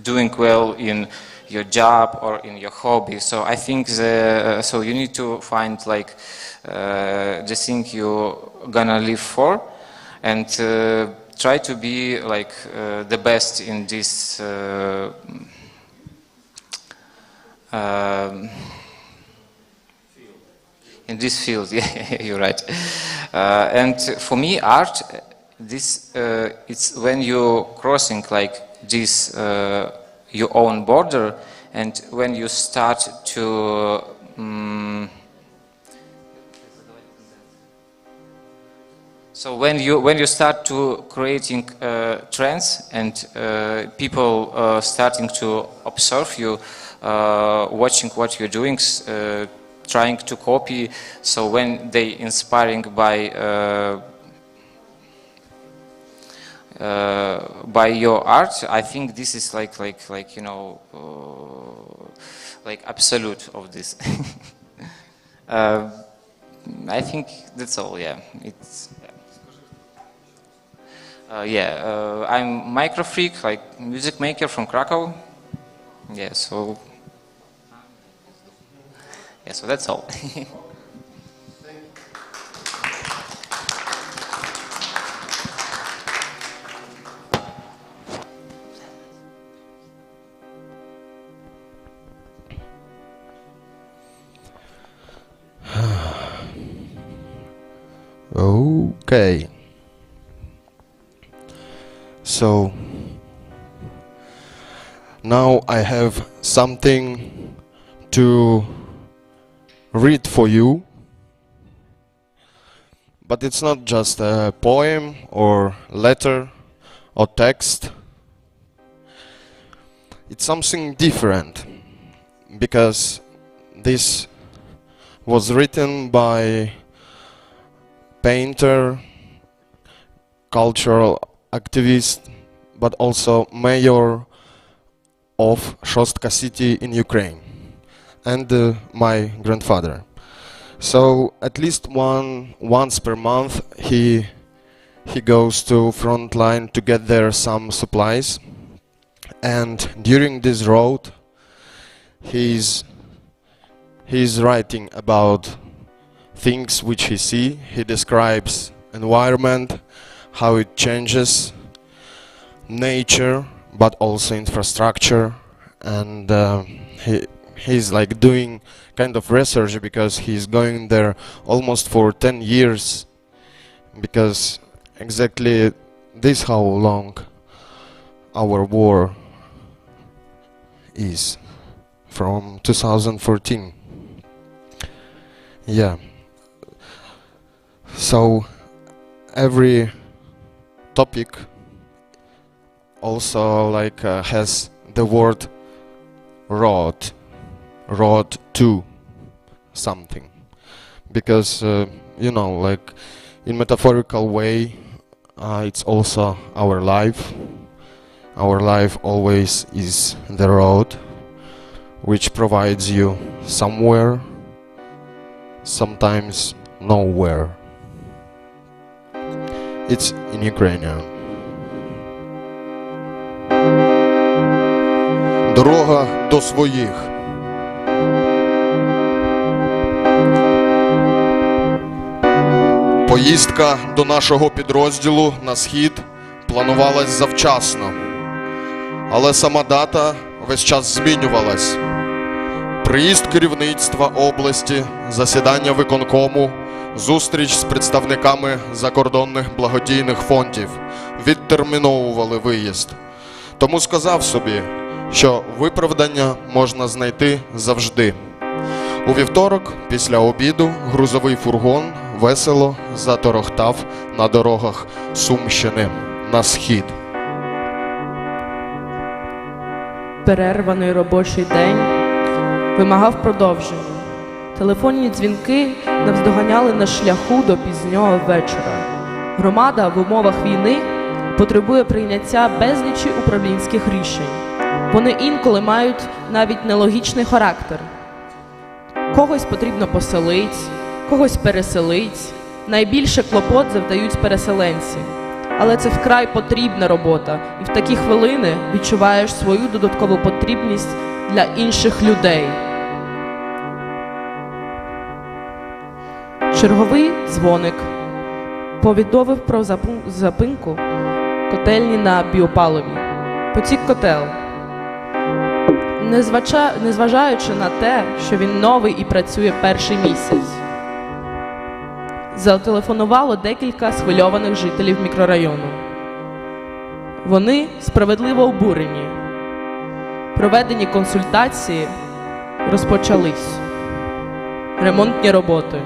S4: doing well in your job or in your hobby. So I think so you need to find like the thing you're gonna live for, and try to be like the best in this field. Yeah, you're right. And for me, art, this it's when you're crossing like this your own border, and when you start to so when you start to creating trends, and people starting to observe you, watching what you're doing, trying to copy. So when they inspiring by your art, I think this is like you know like absolute of this. I think that's all. Yeah, it's. I'm micro freak, like music maker from Krakow. Yeah, so that's all.
S2: Okay. So now I have something to read for you, but it's not just a poem or letter or text. It's something different, because this was written by painter, cultural activist, but also mayor of Szostka city in Ukraine, and my grandfather. So at least once per month he goes to front line to get there some supplies, and during this road he's writing about things which he see. He describes environment, how it changes, nature, but also infrastructure, and he's like doing kind of research, because he's going there almost for 10 years, because exactly this how long our war is, from 2014. Yeah. So every topic also like has the word road to something, because you know, like in metaphorical way, it's also our life. Our life always is the road which provides you somewhere, sometimes nowhere. It's in Ukrainian. Дорога до своїх. Поїздка до нашого підрозділу на схід планувалась завчасно, але сама дата весь час змінювалась. Приїзд керівництва області, засідання виконкому, зустріч з представниками закордонних благодійних фондів відтерміновували виїзд. Тому сказав собі, що виправдання можна знайти завжди. У вівторок, після обіду, грузовий фургон весело заторохтав на дорогах Сумщини на схід.
S14: Перерваний робочий день вимагав продовження. Телефонні дзвінки навздоганяли на шляху до пізнього вечора. Громада в умовах війни потребує прийняття безлічі управлінських рішень. Вони інколи мають навіть нелогічний характер. Когось потрібно поселити, когось переселити. Найбільше клопот завдають переселенці. Але це вкрай потрібна робота, і в такі хвилини відчуваєш свою додаткову потрібність для інших людей. Черговий дзвоник повідомив про зупинку котельні на біопаливі. Потік котел. Незважаючи на те, що він новий і працює перший місяць. Зателефонувало декілька схвильованих жителів мікрорайону. Вони справедливо обурені. Проведені консультації розпочались. Ремонтні роботи.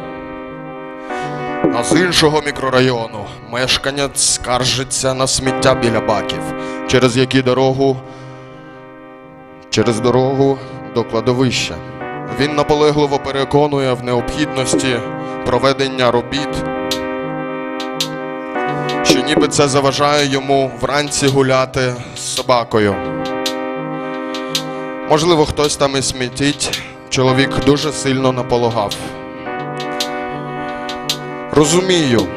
S2: А з іншого мікрорайону мешканець скаржиться на сміття біля баків, через дорогу до кладовища. Він наполегливо переконує в необхідності проведення робіт, що ніби це заважає йому вранці гуляти з собакою. Можливо, хтось там і смітить, чоловік дуже сильно наполягав. Розумію,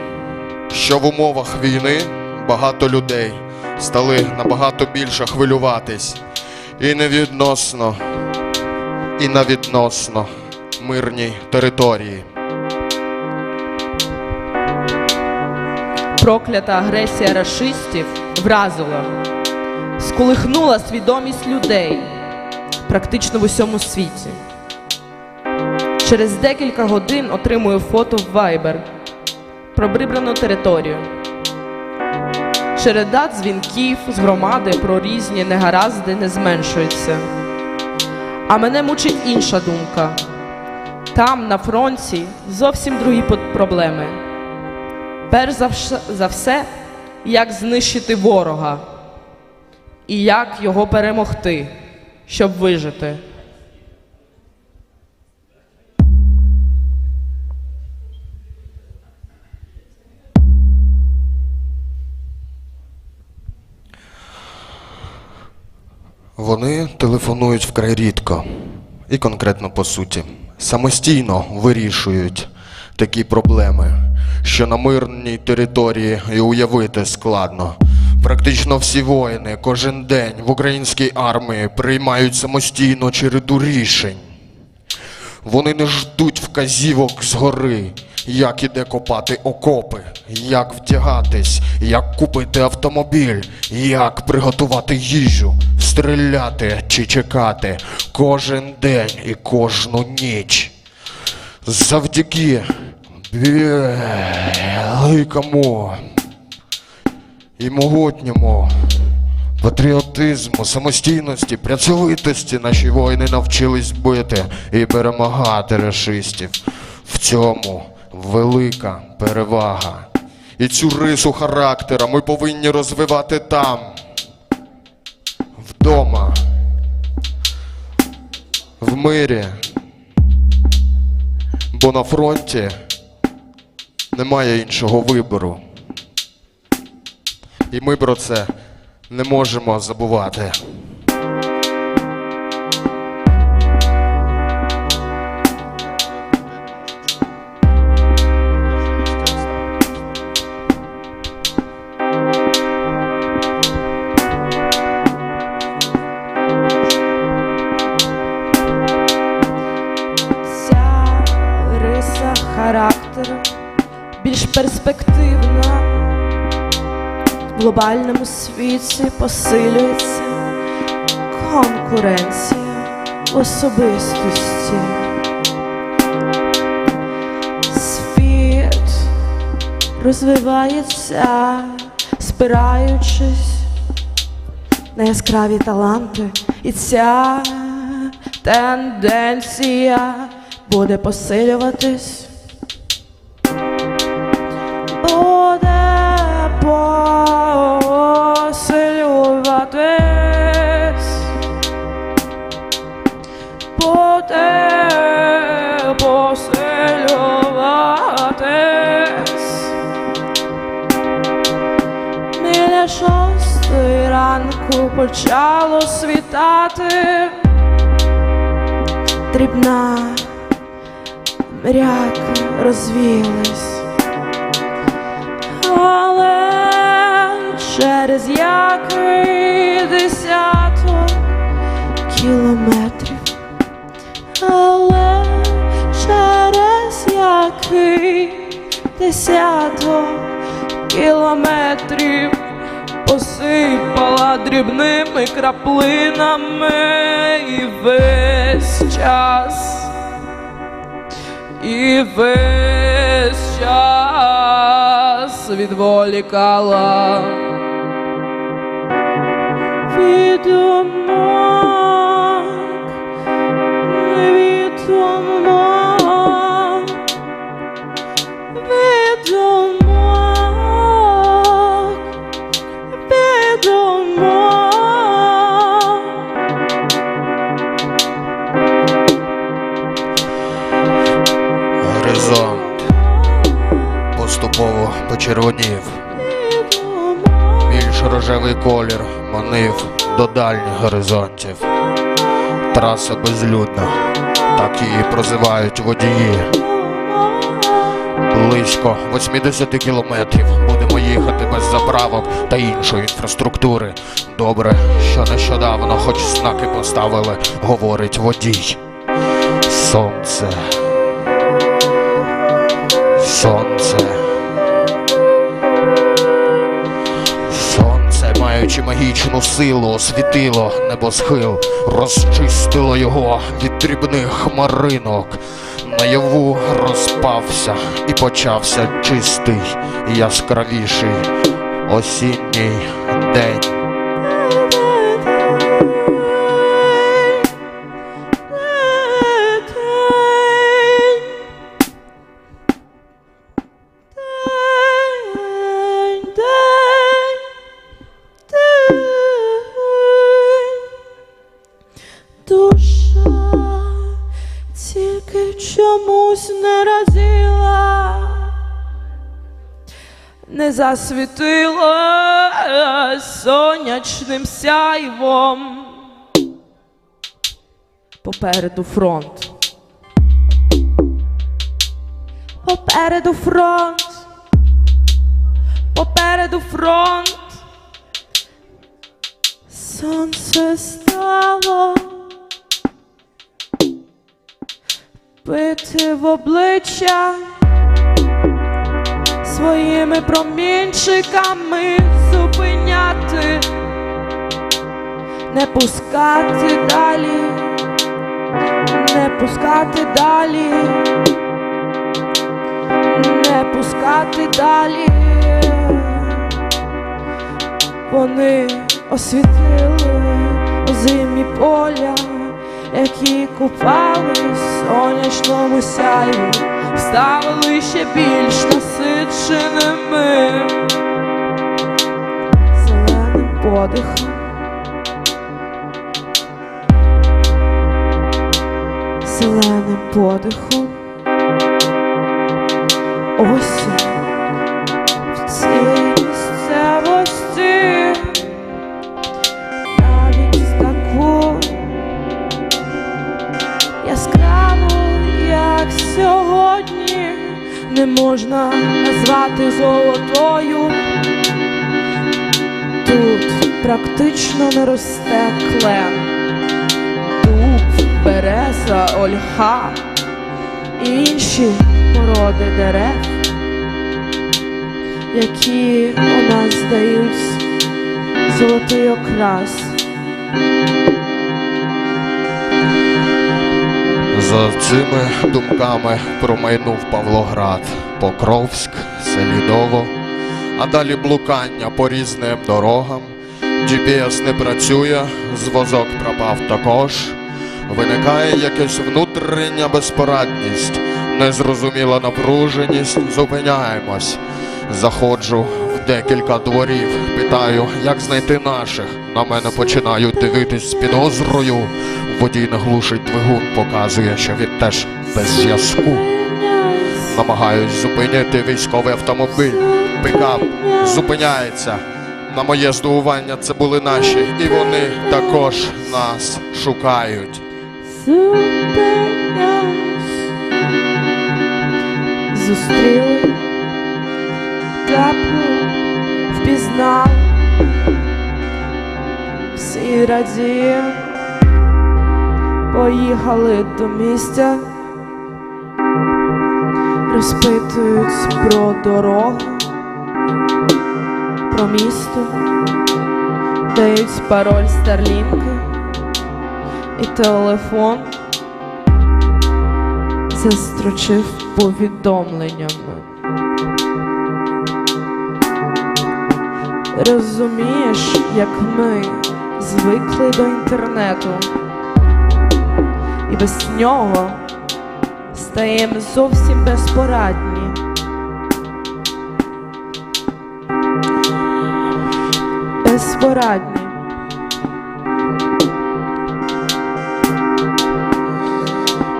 S2: що в умовах війни багато людей стали набагато більше хвилюватись і на відносно мирній території.
S14: Проклята агресія рашистів вразила, сколихнула свідомість людей практично в усьому світі. Через декілька годин отримую фото в Viber про прибрану територію. Череда дзвінків з громади про різні негаразди не зменшується. А мене мучить інша думка. Там, на фронті, зовсім другі проблеми. Перш за все, як знищити ворога і як його перемогти, щоб вижити.
S2: Вони телефонують вкрай рідко і конкретно по суті. Самостійно вирішують такі проблеми, що на мирній території і уявити складно. Практично всі воїни кожен день в українській армії приймають самостійно череду рішень. Вони не ждуть вказівок згори, як іде копати окопи, як вдягатись, як купити автомобіль, як приготувати їжу, стріляти чи чекати кожен день і кожну ніч. Завдяки великому і могутньому патріотизму, самостійності, працьовитості наші воїни навчились бити і перемагати рашистів. В цьому велика перевага. І цю рису характера ми повинні розвивати там, вдома, в мирі. Бо на фронті немає іншого вибору. І ми про це не можемо забувати.
S14: Ця риса характеру більш перспективна. В глобальному світі посилюється конкуренція особистості. Світ розвивається, спираючись на яскраві таланти, і ця тенденція буде посилюватись. Посилюватись. Ми лише
S1: ранку почало світати, дрібна мряки розвіялись, але через який десяток кілометрів, але через який десяток кілометрів посипала дрібними краплинами і весь час відволікала від думок, від думок, від думок, від думок.
S2: Горизонт поступово почервонів, більш рожевий колір манив до дальніх горизонтів. Траса безлюдна, так її прозивають водії. Близько 80 кілометрів будемо їхати без заправок та іншої інфраструктури. Добре, що нещодавно хоч знаки поставили, говорить водій. Сонце. Сонце. Сонце, маючи магічну силу, освітило небосхил, розчистило його від дрібних хмаринок. Наяву розпався і почався чистий і яскравіший осінній день.
S1: Чомусь не раділа, не засвітила сонячним сяйвом. Попереду фронт. Попереду фронт. Попереду фронт. Сонце стало бити в обличчя своїми промінчиками, зупиняти, не пускати далі, не пускати далі, не пускати далі. Вони освітили озимі поля, які купались в сонячному сяйві, ставили ще більш насиченими зеленим подихом. Зеленим подихом. Осінь в цій місцевості, навіть таку яскраву, як сьогодні, не можна назвати золотою. Тут практично не росте клен, дуб, береза, ольха і інші породи дерев, які у нас дають золотий окрас.
S2: За цими думками промайнув Павлоград, Покровськ, Селідово, а далі блукання по різним дорогам. GPS не працює, зв'язок пропав також. Виникає якась внутрішня безпорадність, незрозуміла напруженість, зупиняємось. Заходжу в декілька дворів, питаю, як знайти наших. На мене починають дивитись з підозрою. Водій не глушить двигун, показує, що він теж без зв'язку. Намагаюсь зупинити військовий автомобіль. Пікап зупиняється. на моє здивування, це були наші, і вони також нас шукають.
S14: Зустріли, тепло впізнали, всі радіємо, поїхали до місця, розпитують про дорогу, про місто, дають пароль Старлінка і телефон застрочив повідомленнями. Розумієш, як ми звикли до інтернету, і без нього стаємо зовсім безпорадні. Безпорадні.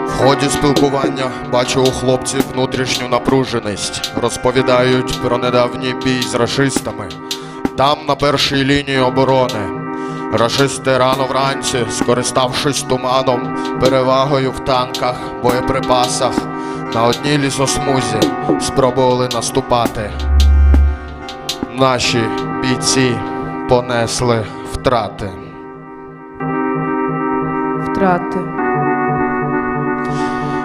S2: В ході спілкування бачу у хлопців внутрішню напруженість. Розповідають про недавній бій з рашистами. Там, на першій лінії оборони, рашисти рано вранці, скориставшись туманом, перевагою в танках, боєприпасах, на одній лісосмузі спробували наступати. Наші бійці понесли втрати.
S14: Втрати.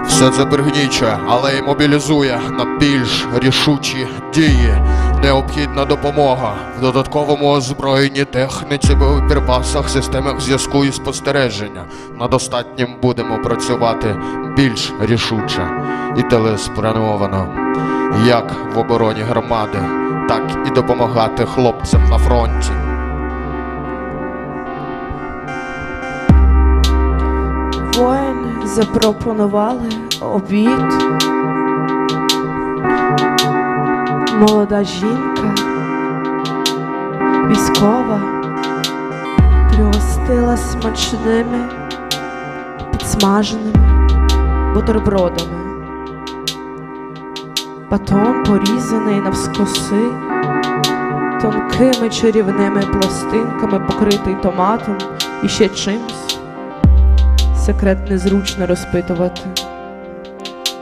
S2: Все це пригнічує, але й мобілізує на більш рішучі дії. Необхідна допомога в додатковому озброєнні, техніці, боєприпасах, системах зв'язку і спостереження. Над остатнім будемо працювати більш рішуче і телеспрямовано, як в обороні громади, так і допомагати хлопцям на фронті.
S14: Воїни запропонували обід. Молода жінка, військова, пригостила смачними, підсмаженими бутербродами. Батон порізаний навскоси, тонкими чарівними пластинками, покритий томатом і ще чимсь. Секрет незручно розпитувати.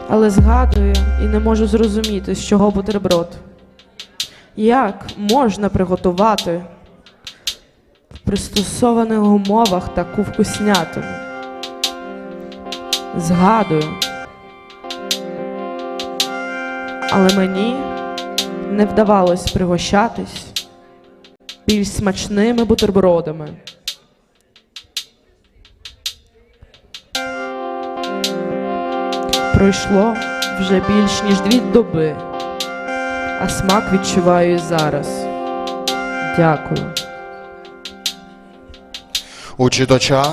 S14: Але згадую і не можу зрозуміти, з чого бутерброд. Як можна приготувати в пристосованих умовах таку вкуснятину? Згадую. Але мені не вдавалось пригощатись більш смачними бутербродами. Пройшло вже більш ніж 2 доби, а смак відчуваю і зараз. Дякую.
S2: У читача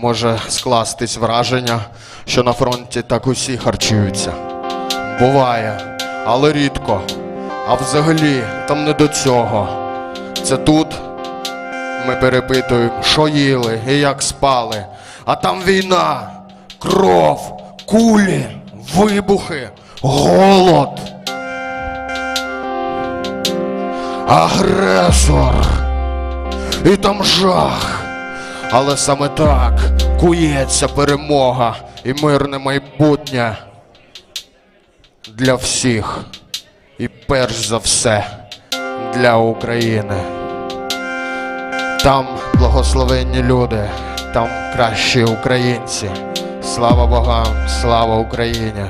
S2: може скластись враження, що на фронті так усі харчуються. Буває, але рідко. А взагалі там не до цього. Це тут ми перепитуємо, що їли і як спали. А там війна, кров, кулі, вибухи, голод. Агресор. І там жах. Але саме так кується перемога і мирне майбутнє для всіх. І перш за все для України. Там благословенні люди, там кращі українці. Слава Богам, слава Україні!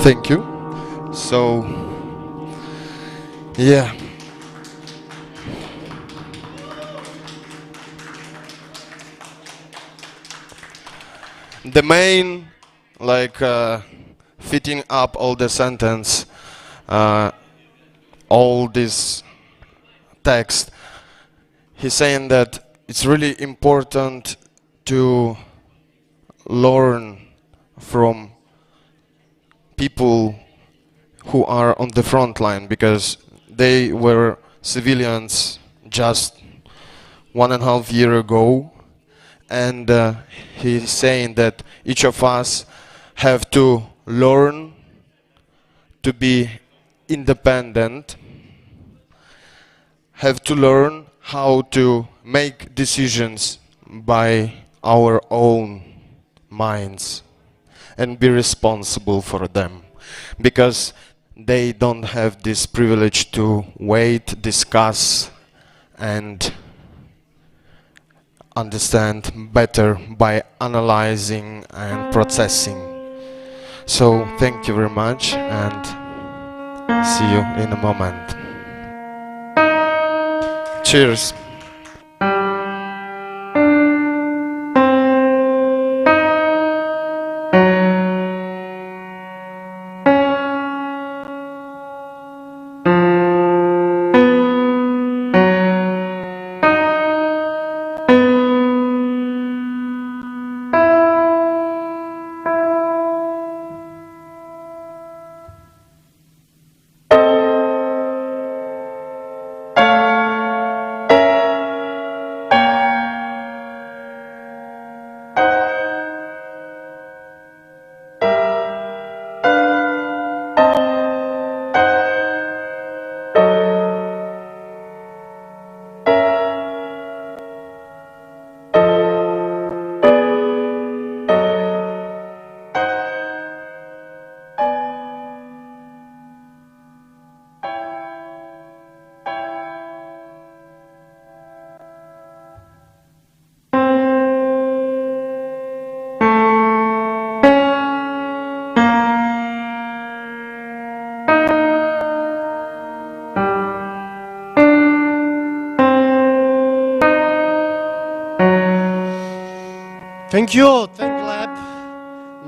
S2: Thank you. So, yeah. The main, like, fitting up all the sentence, all this text, he's saying that it's really important to learn from people who are on the front line, because they were civilians just 1.5 years ago, and he's saying that each of us have to learn to be independent, have to learn how to make decisions by our own minds and be responsible for them, because they don't have this privilege to wait, discuss and understand better by analyzing and processing. So thank you very much, and see you in a moment. Cheers.
S6: Thank you, thank Lab.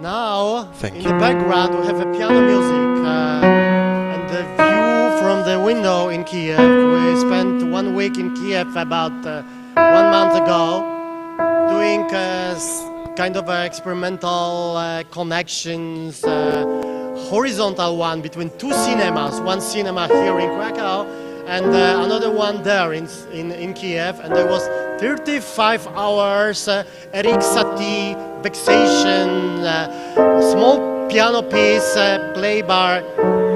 S6: Now, in the background, we have a piano music and the view from the window in Kiev. We spent 1 week in Kiev about 1 month ago, doing kind of experimental connections, horizontal one between 2 cinemas, one cinema here in Krakow and another one there in Kiev, and there was 35 hours Eric Satie vexation, small piano piece played by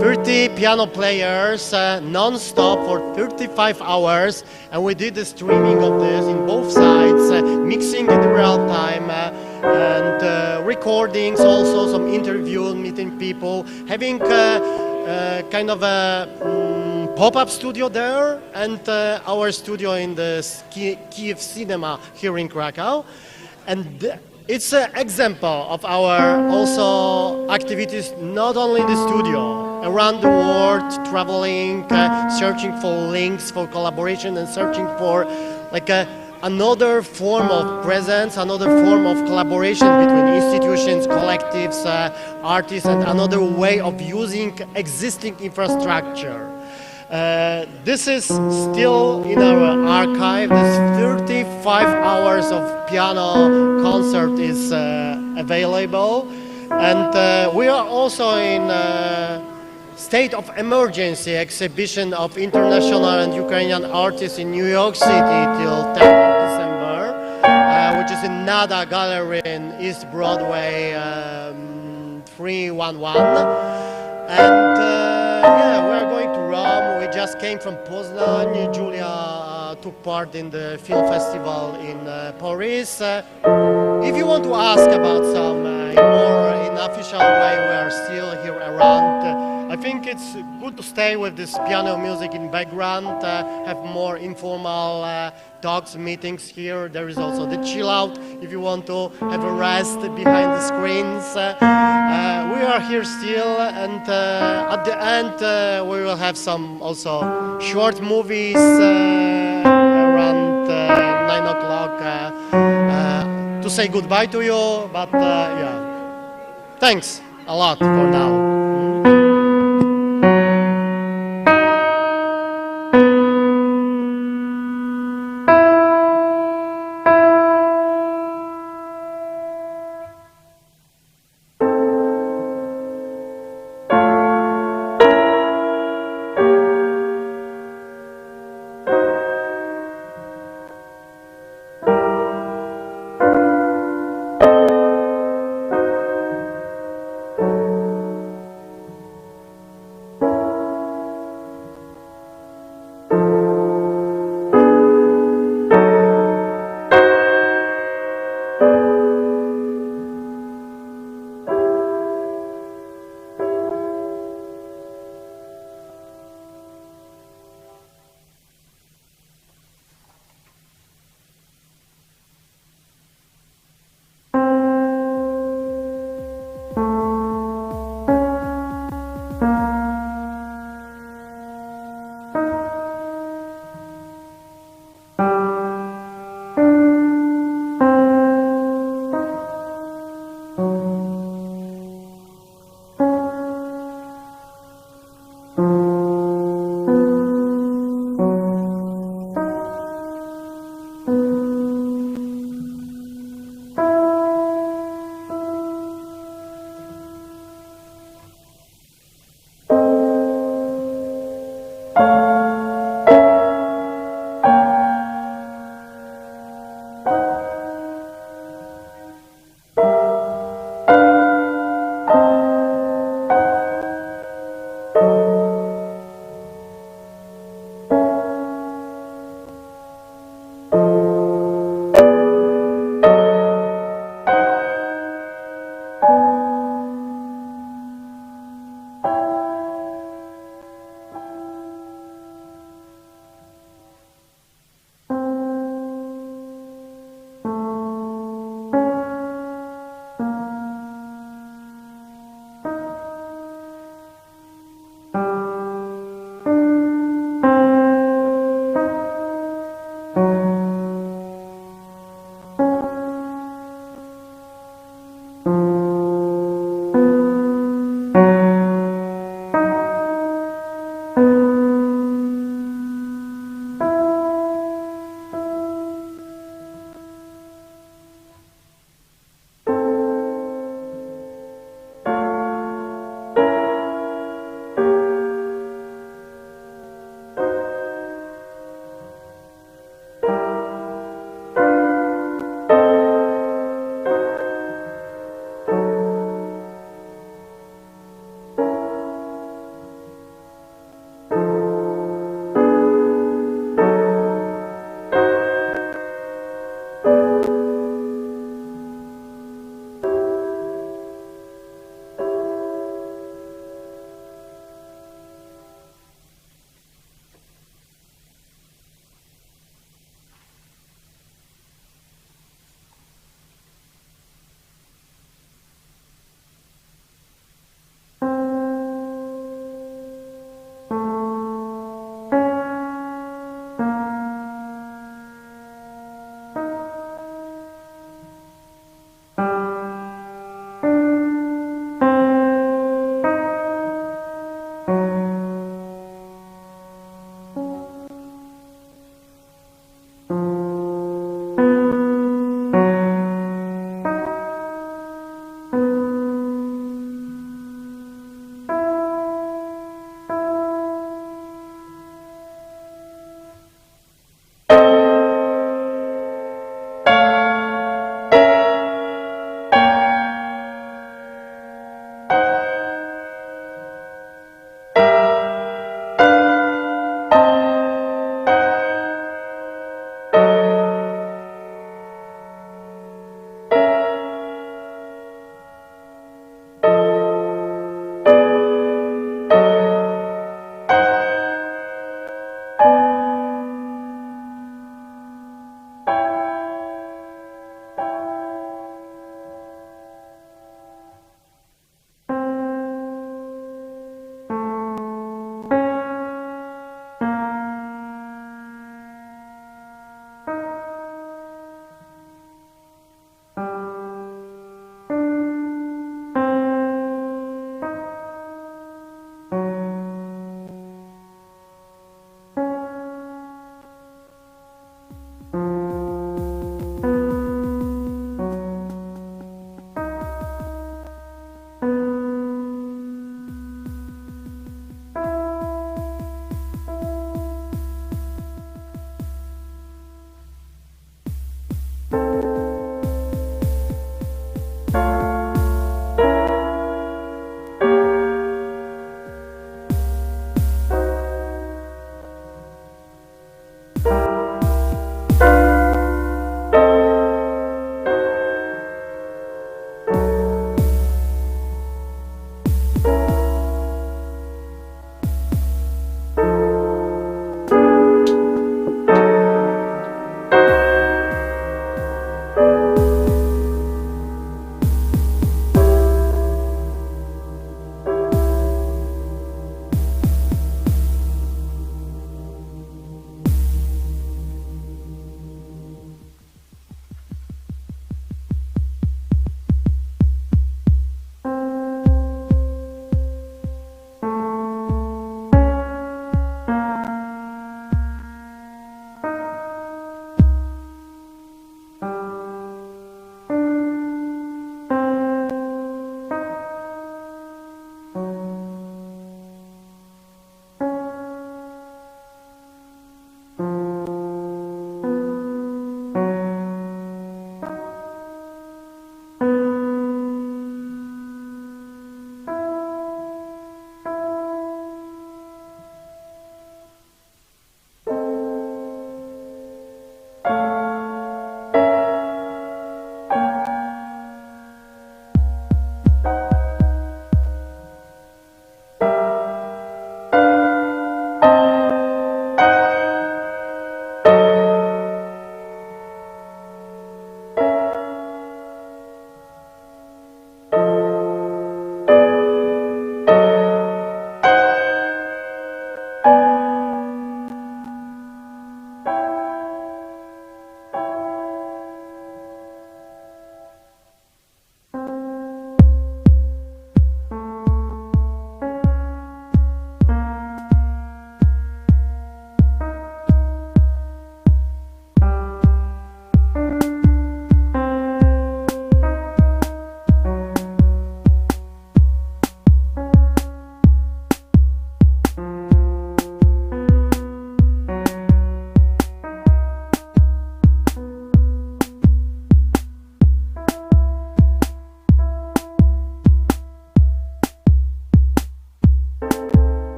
S6: 30 piano players non-stop for 35 hours, and we did the streaming of this in both sides, mixing in real time and recordings, also some interviews, meeting people, having kind of a pop-up studio there and our studio in the Kiev cinema here in Krakow. And it's an example of our also activities not only in the studio, around the world, traveling, searching for links for collaboration and searching for like another form of presence, another form of collaboration between institutions, collectives, artists, and another way of using existing infrastructure. This is still in our archive. This 35 hours of piano concert is available, and we are also in state of emergency exhibition of international and Ukrainian artists in New York City till 10th of December, which is in NATV Gallery in East Broadway 311. And yeah, we are going to Rome. We just came from Poznań. Julia took part in the film festival in Paris. If you want to ask about some more in official way, we are still here around. I think it's good to stay with this piano music in background, have more informal talks, meetings here. There is also the chill out if you want to have a rest behind the screens. We are here still, and at the end we will have some also short movies around 9 o'clock to say goodbye to you. But yeah, thanks a lot for now.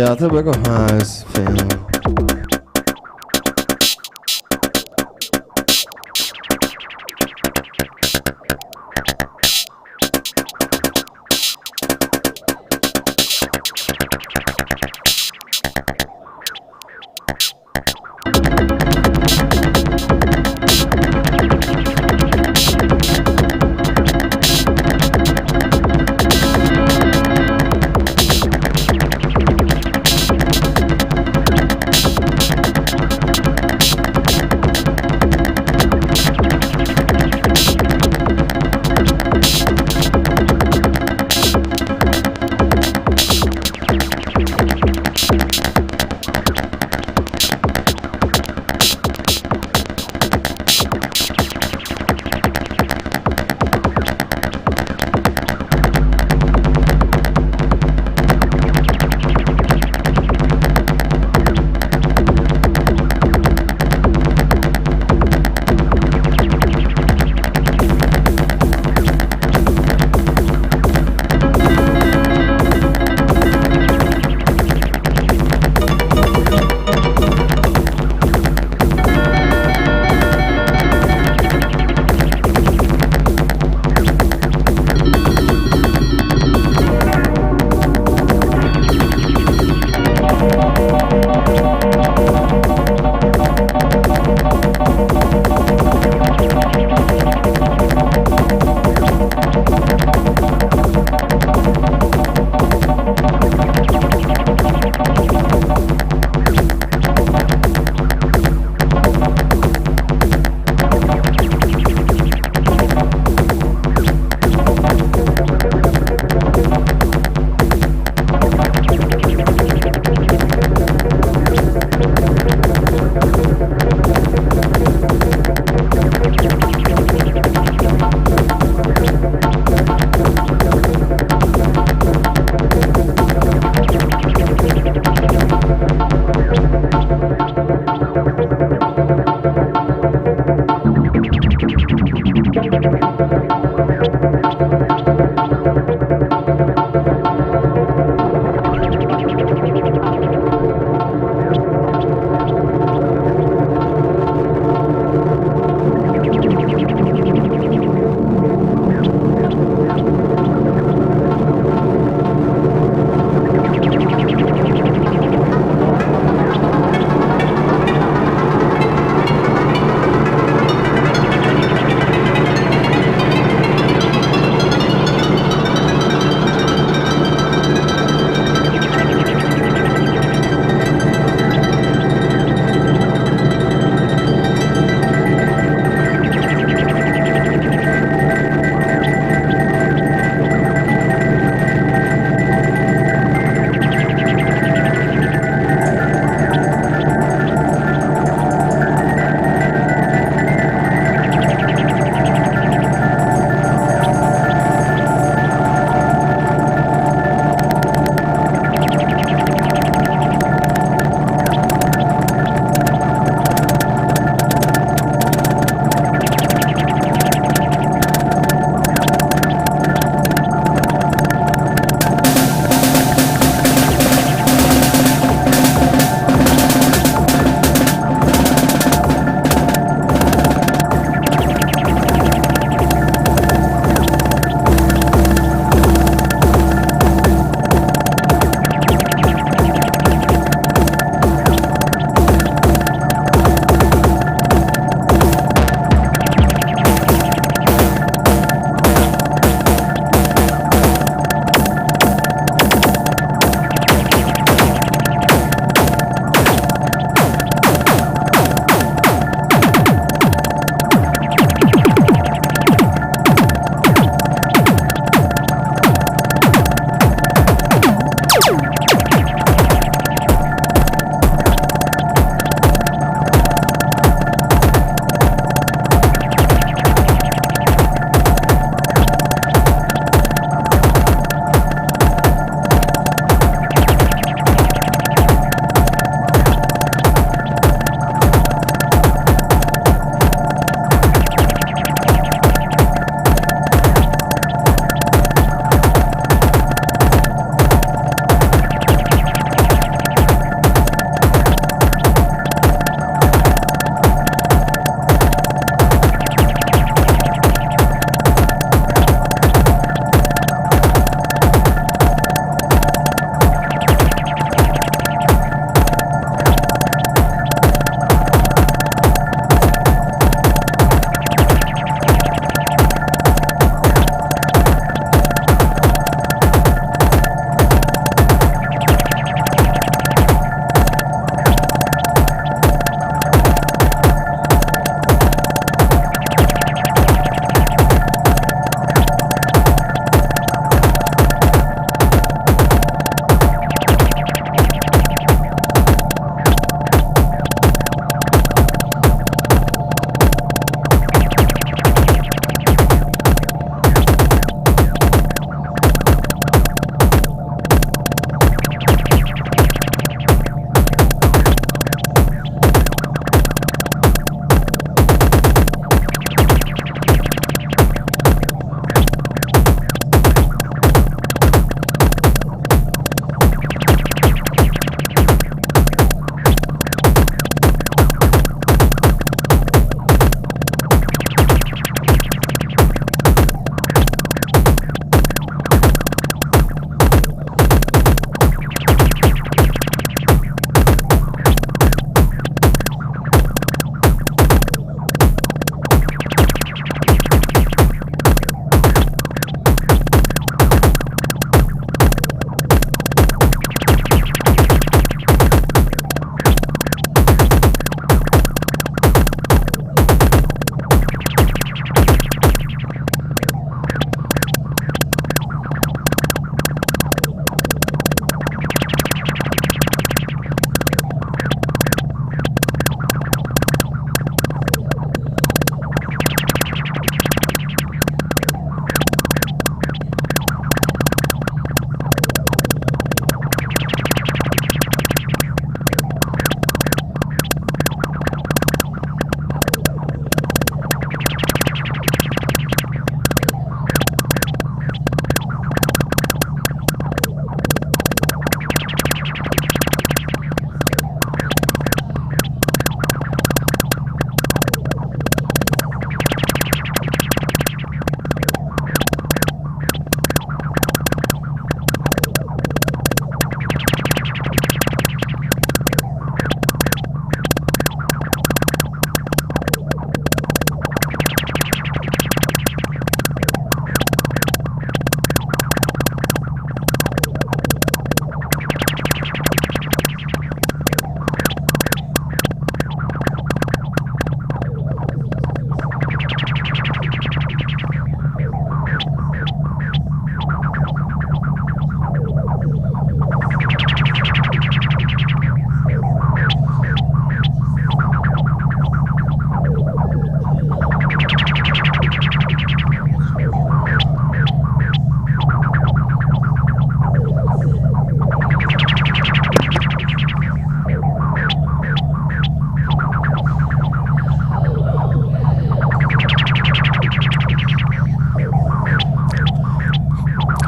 S18: Я тебе кохаю, Софія.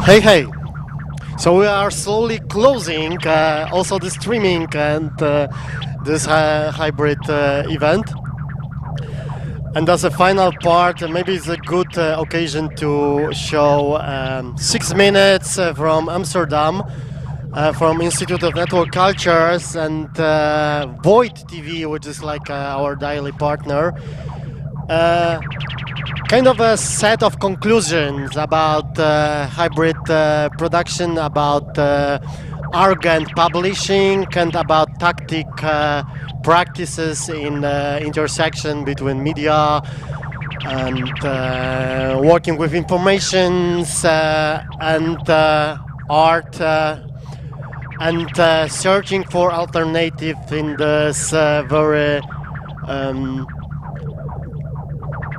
S6: Hey. So we are slowly closing also the streaming and this hybrid event. And as a final part, maybe it's a good occasion to show 6 minutes from Amsterdam, from Institute of Network Cultures, and Void TV, which is like our daily partner. Kind of a set of conclusions about hybrid production, about arrogant publishing, and about tactic practices in intersection between media and working with informations and art and searching for alternative in this very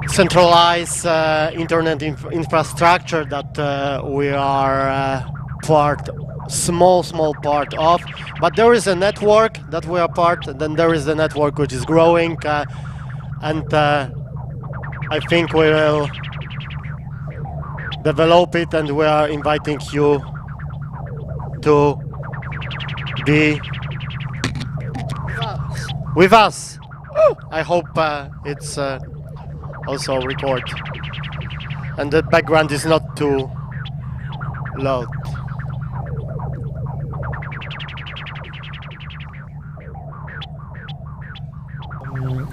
S6: centralized internet infrastructure that we are small part of. But there is a network that we are part, and then there is a network which is growing, and I think we will develop it, and we are inviting you to be with us. I hope it's also record and the background is not too loud.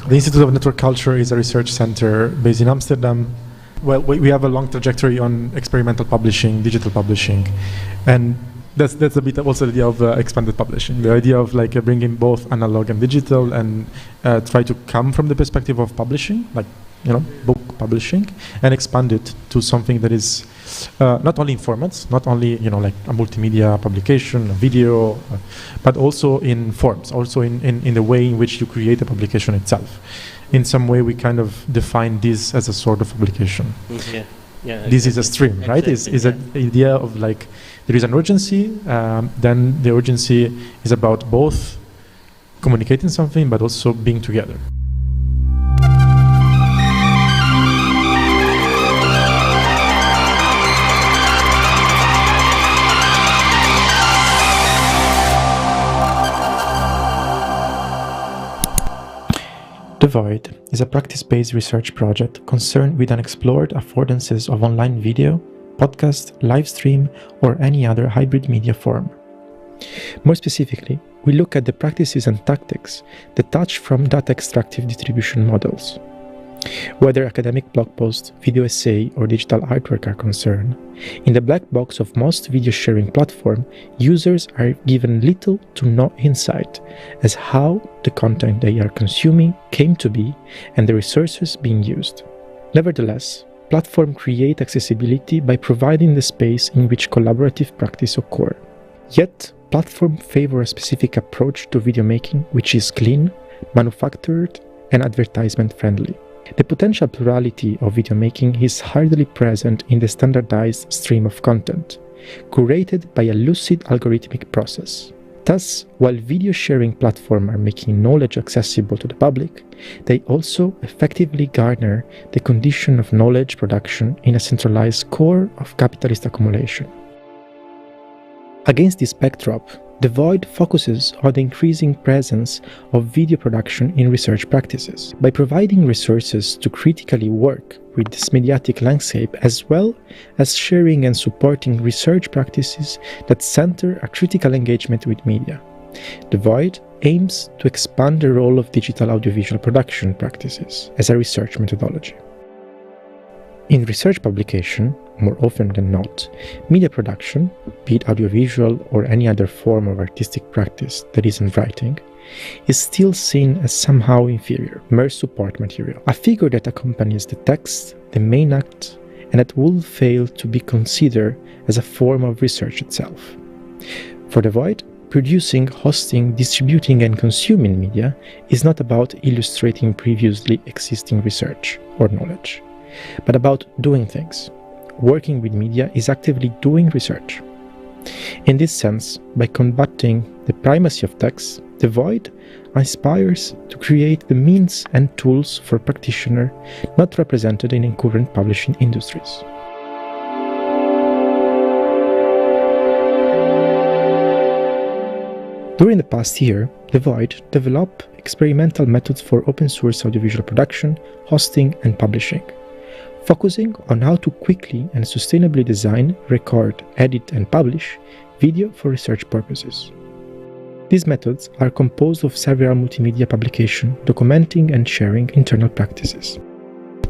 S19: The Institute of Network Culture is a research center based in Amsterdam. Well, we have a long trajectory on experimental publishing, digital publishing, and that's a bit also the idea of expanded publishing. The idea of like bringing both analog and digital, and try to come from the perspective of publishing, like book publishing, and expand it to something that is not only in formats, not only like a multimedia publication, a video, but also in forms, also in the way in which you create a publication itself. In some way, we kind of define this as a sort of publication. Yeah, this is a stream, right? Is an idea of like there is an urgency, then the urgency is about both communicating something, but also being together. The Void is a practice-based research project concerned with unexplored affordances of online video, podcast, live stream, or any other hybrid media form. More specifically, we look at the practices and tactics that touch from data extractive distribution models. Whether academic blog posts, video essay, or digital artwork are concerned, in the black box of most video sharing platforms, users are given little to no insight as how the content they are consuming came to be and the resources being used. Nevertheless, platforms create accessibility by providing the space in which collaborative practice occurs. Yet, platforms favor a specific approach to video making which is clean, manufactured, and advertisement friendly. The potential plurality of video making is hardly present in the standardized stream of content, curated by a lucid algorithmic process. Thus, while video sharing platforms are making knowledge accessible to the public, they also effectively garner the condition of knowledge production in a centralized core of capitalist accumulation. Against this backdrop, The Void focuses on the increasing presence of video production in research practices, by providing resources to critically work with this mediatic landscape, as well as sharing and supporting research practices that center a critical engagement with media. The Void aims to expand the role of digital audiovisual production practices as a research methodology. In research publication, more often than not, media production, be it audiovisual or any other form of artistic practice that isn't writing, is still seen as somehow inferior, mere support material, a figure that accompanies the text, the main act, and that will fail to be considered as a form of research itself. For The Void, producing, hosting, distributing, and consuming media is not about illustrating previously existing research or knowledge, but about doing things. Working with media is actively doing research. In this sense, by combating the primacy of text, The Void aspires to create the means and tools for practitioners not represented in current publishing industries. During the past year, The Void developed experimental methods for open source audiovisual production, hosting, and publishing, focusing on how to quickly and sustainably design, record, edit, and publish video for research purposes. These methods are composed of several multimedia publications documenting and sharing internal practices.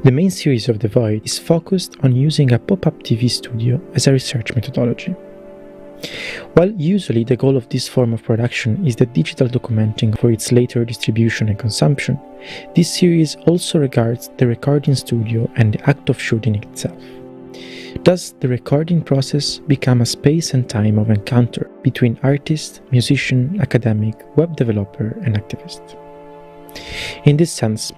S19: The main series of The Void is focused on using a pop-up TV studio as a research methodology. While usually the goal of this form of production is the digital documenting for its later distribution and consumption, this series also regards the recording studio and the act of shooting itself. Thus, the recording process becomes a space and time of encounter between artist, musician, academic, web developer, and activist. In this sense,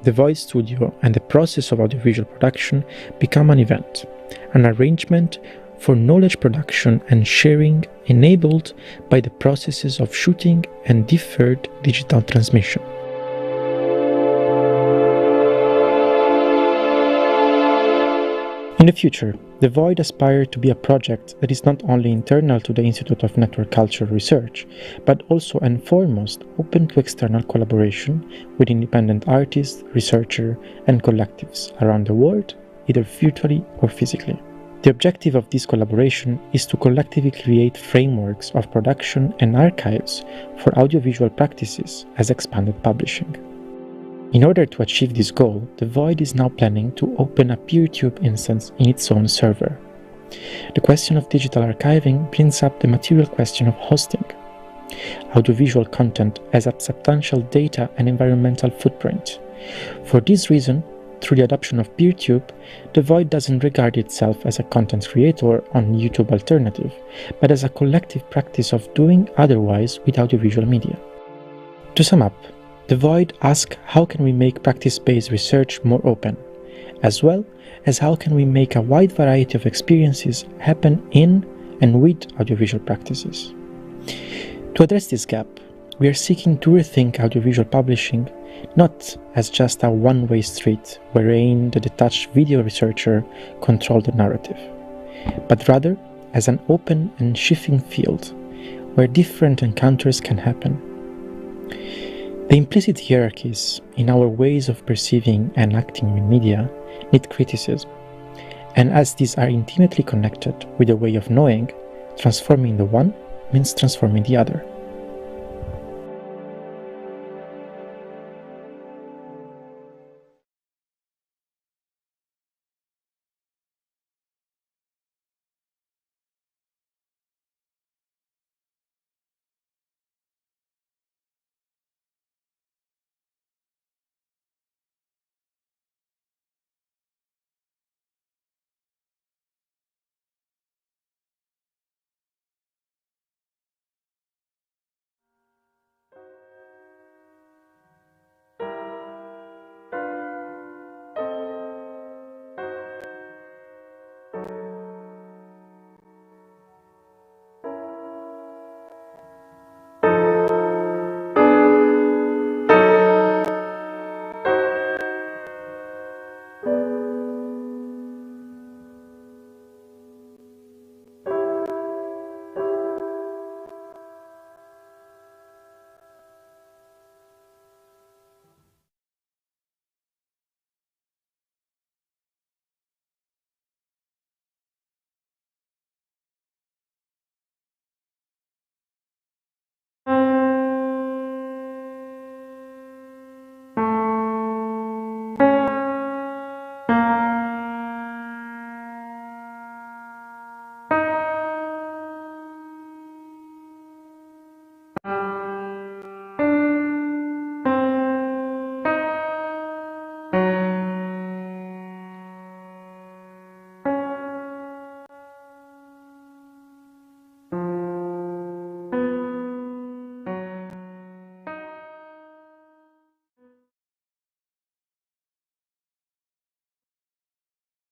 S19: the Void Studio and the process of audiovisual production become an event, an arrangement for knowledge production and sharing enabled by the processes of shooting and deferred digital transmission. In the future, The Void aspires to be a project that is not only internal to the Institute of Network Cultural Research, but also and foremost open to external collaboration with independent artists, researchers, and collectives around the world, either virtually or physically. The objective of this collaboration is to collectively create frameworks of production and archives for audiovisual practices as expanded publishing. In order to achieve this goal, The Void is now planning to open a PeerTube instance in its own server. The question of digital archiving brings up the material question of hosting. Audiovisual content has a substantial data and environmental footprint. For this reason, through the adoption of PeerTube, The Void doesn't regard itself as a content creator on YouTube alternative, but as a collective practice of doing otherwise with audiovisual media. To sum up, The Void asks how can we make practice-based research more open, as well as how can we make a wide variety of experiences happen in and with audiovisual practices. To address this gap, we are seeking to rethink audiovisual publishing not as just a one-way street wherein the detached video researcher controls the narrative, but rather as an open and shifting field where different encounters can happen. The implicit hierarchies in our ways of perceiving and acting with media need criticism, and as these are intimately connected with the way of knowing, transforming the one means transforming the other.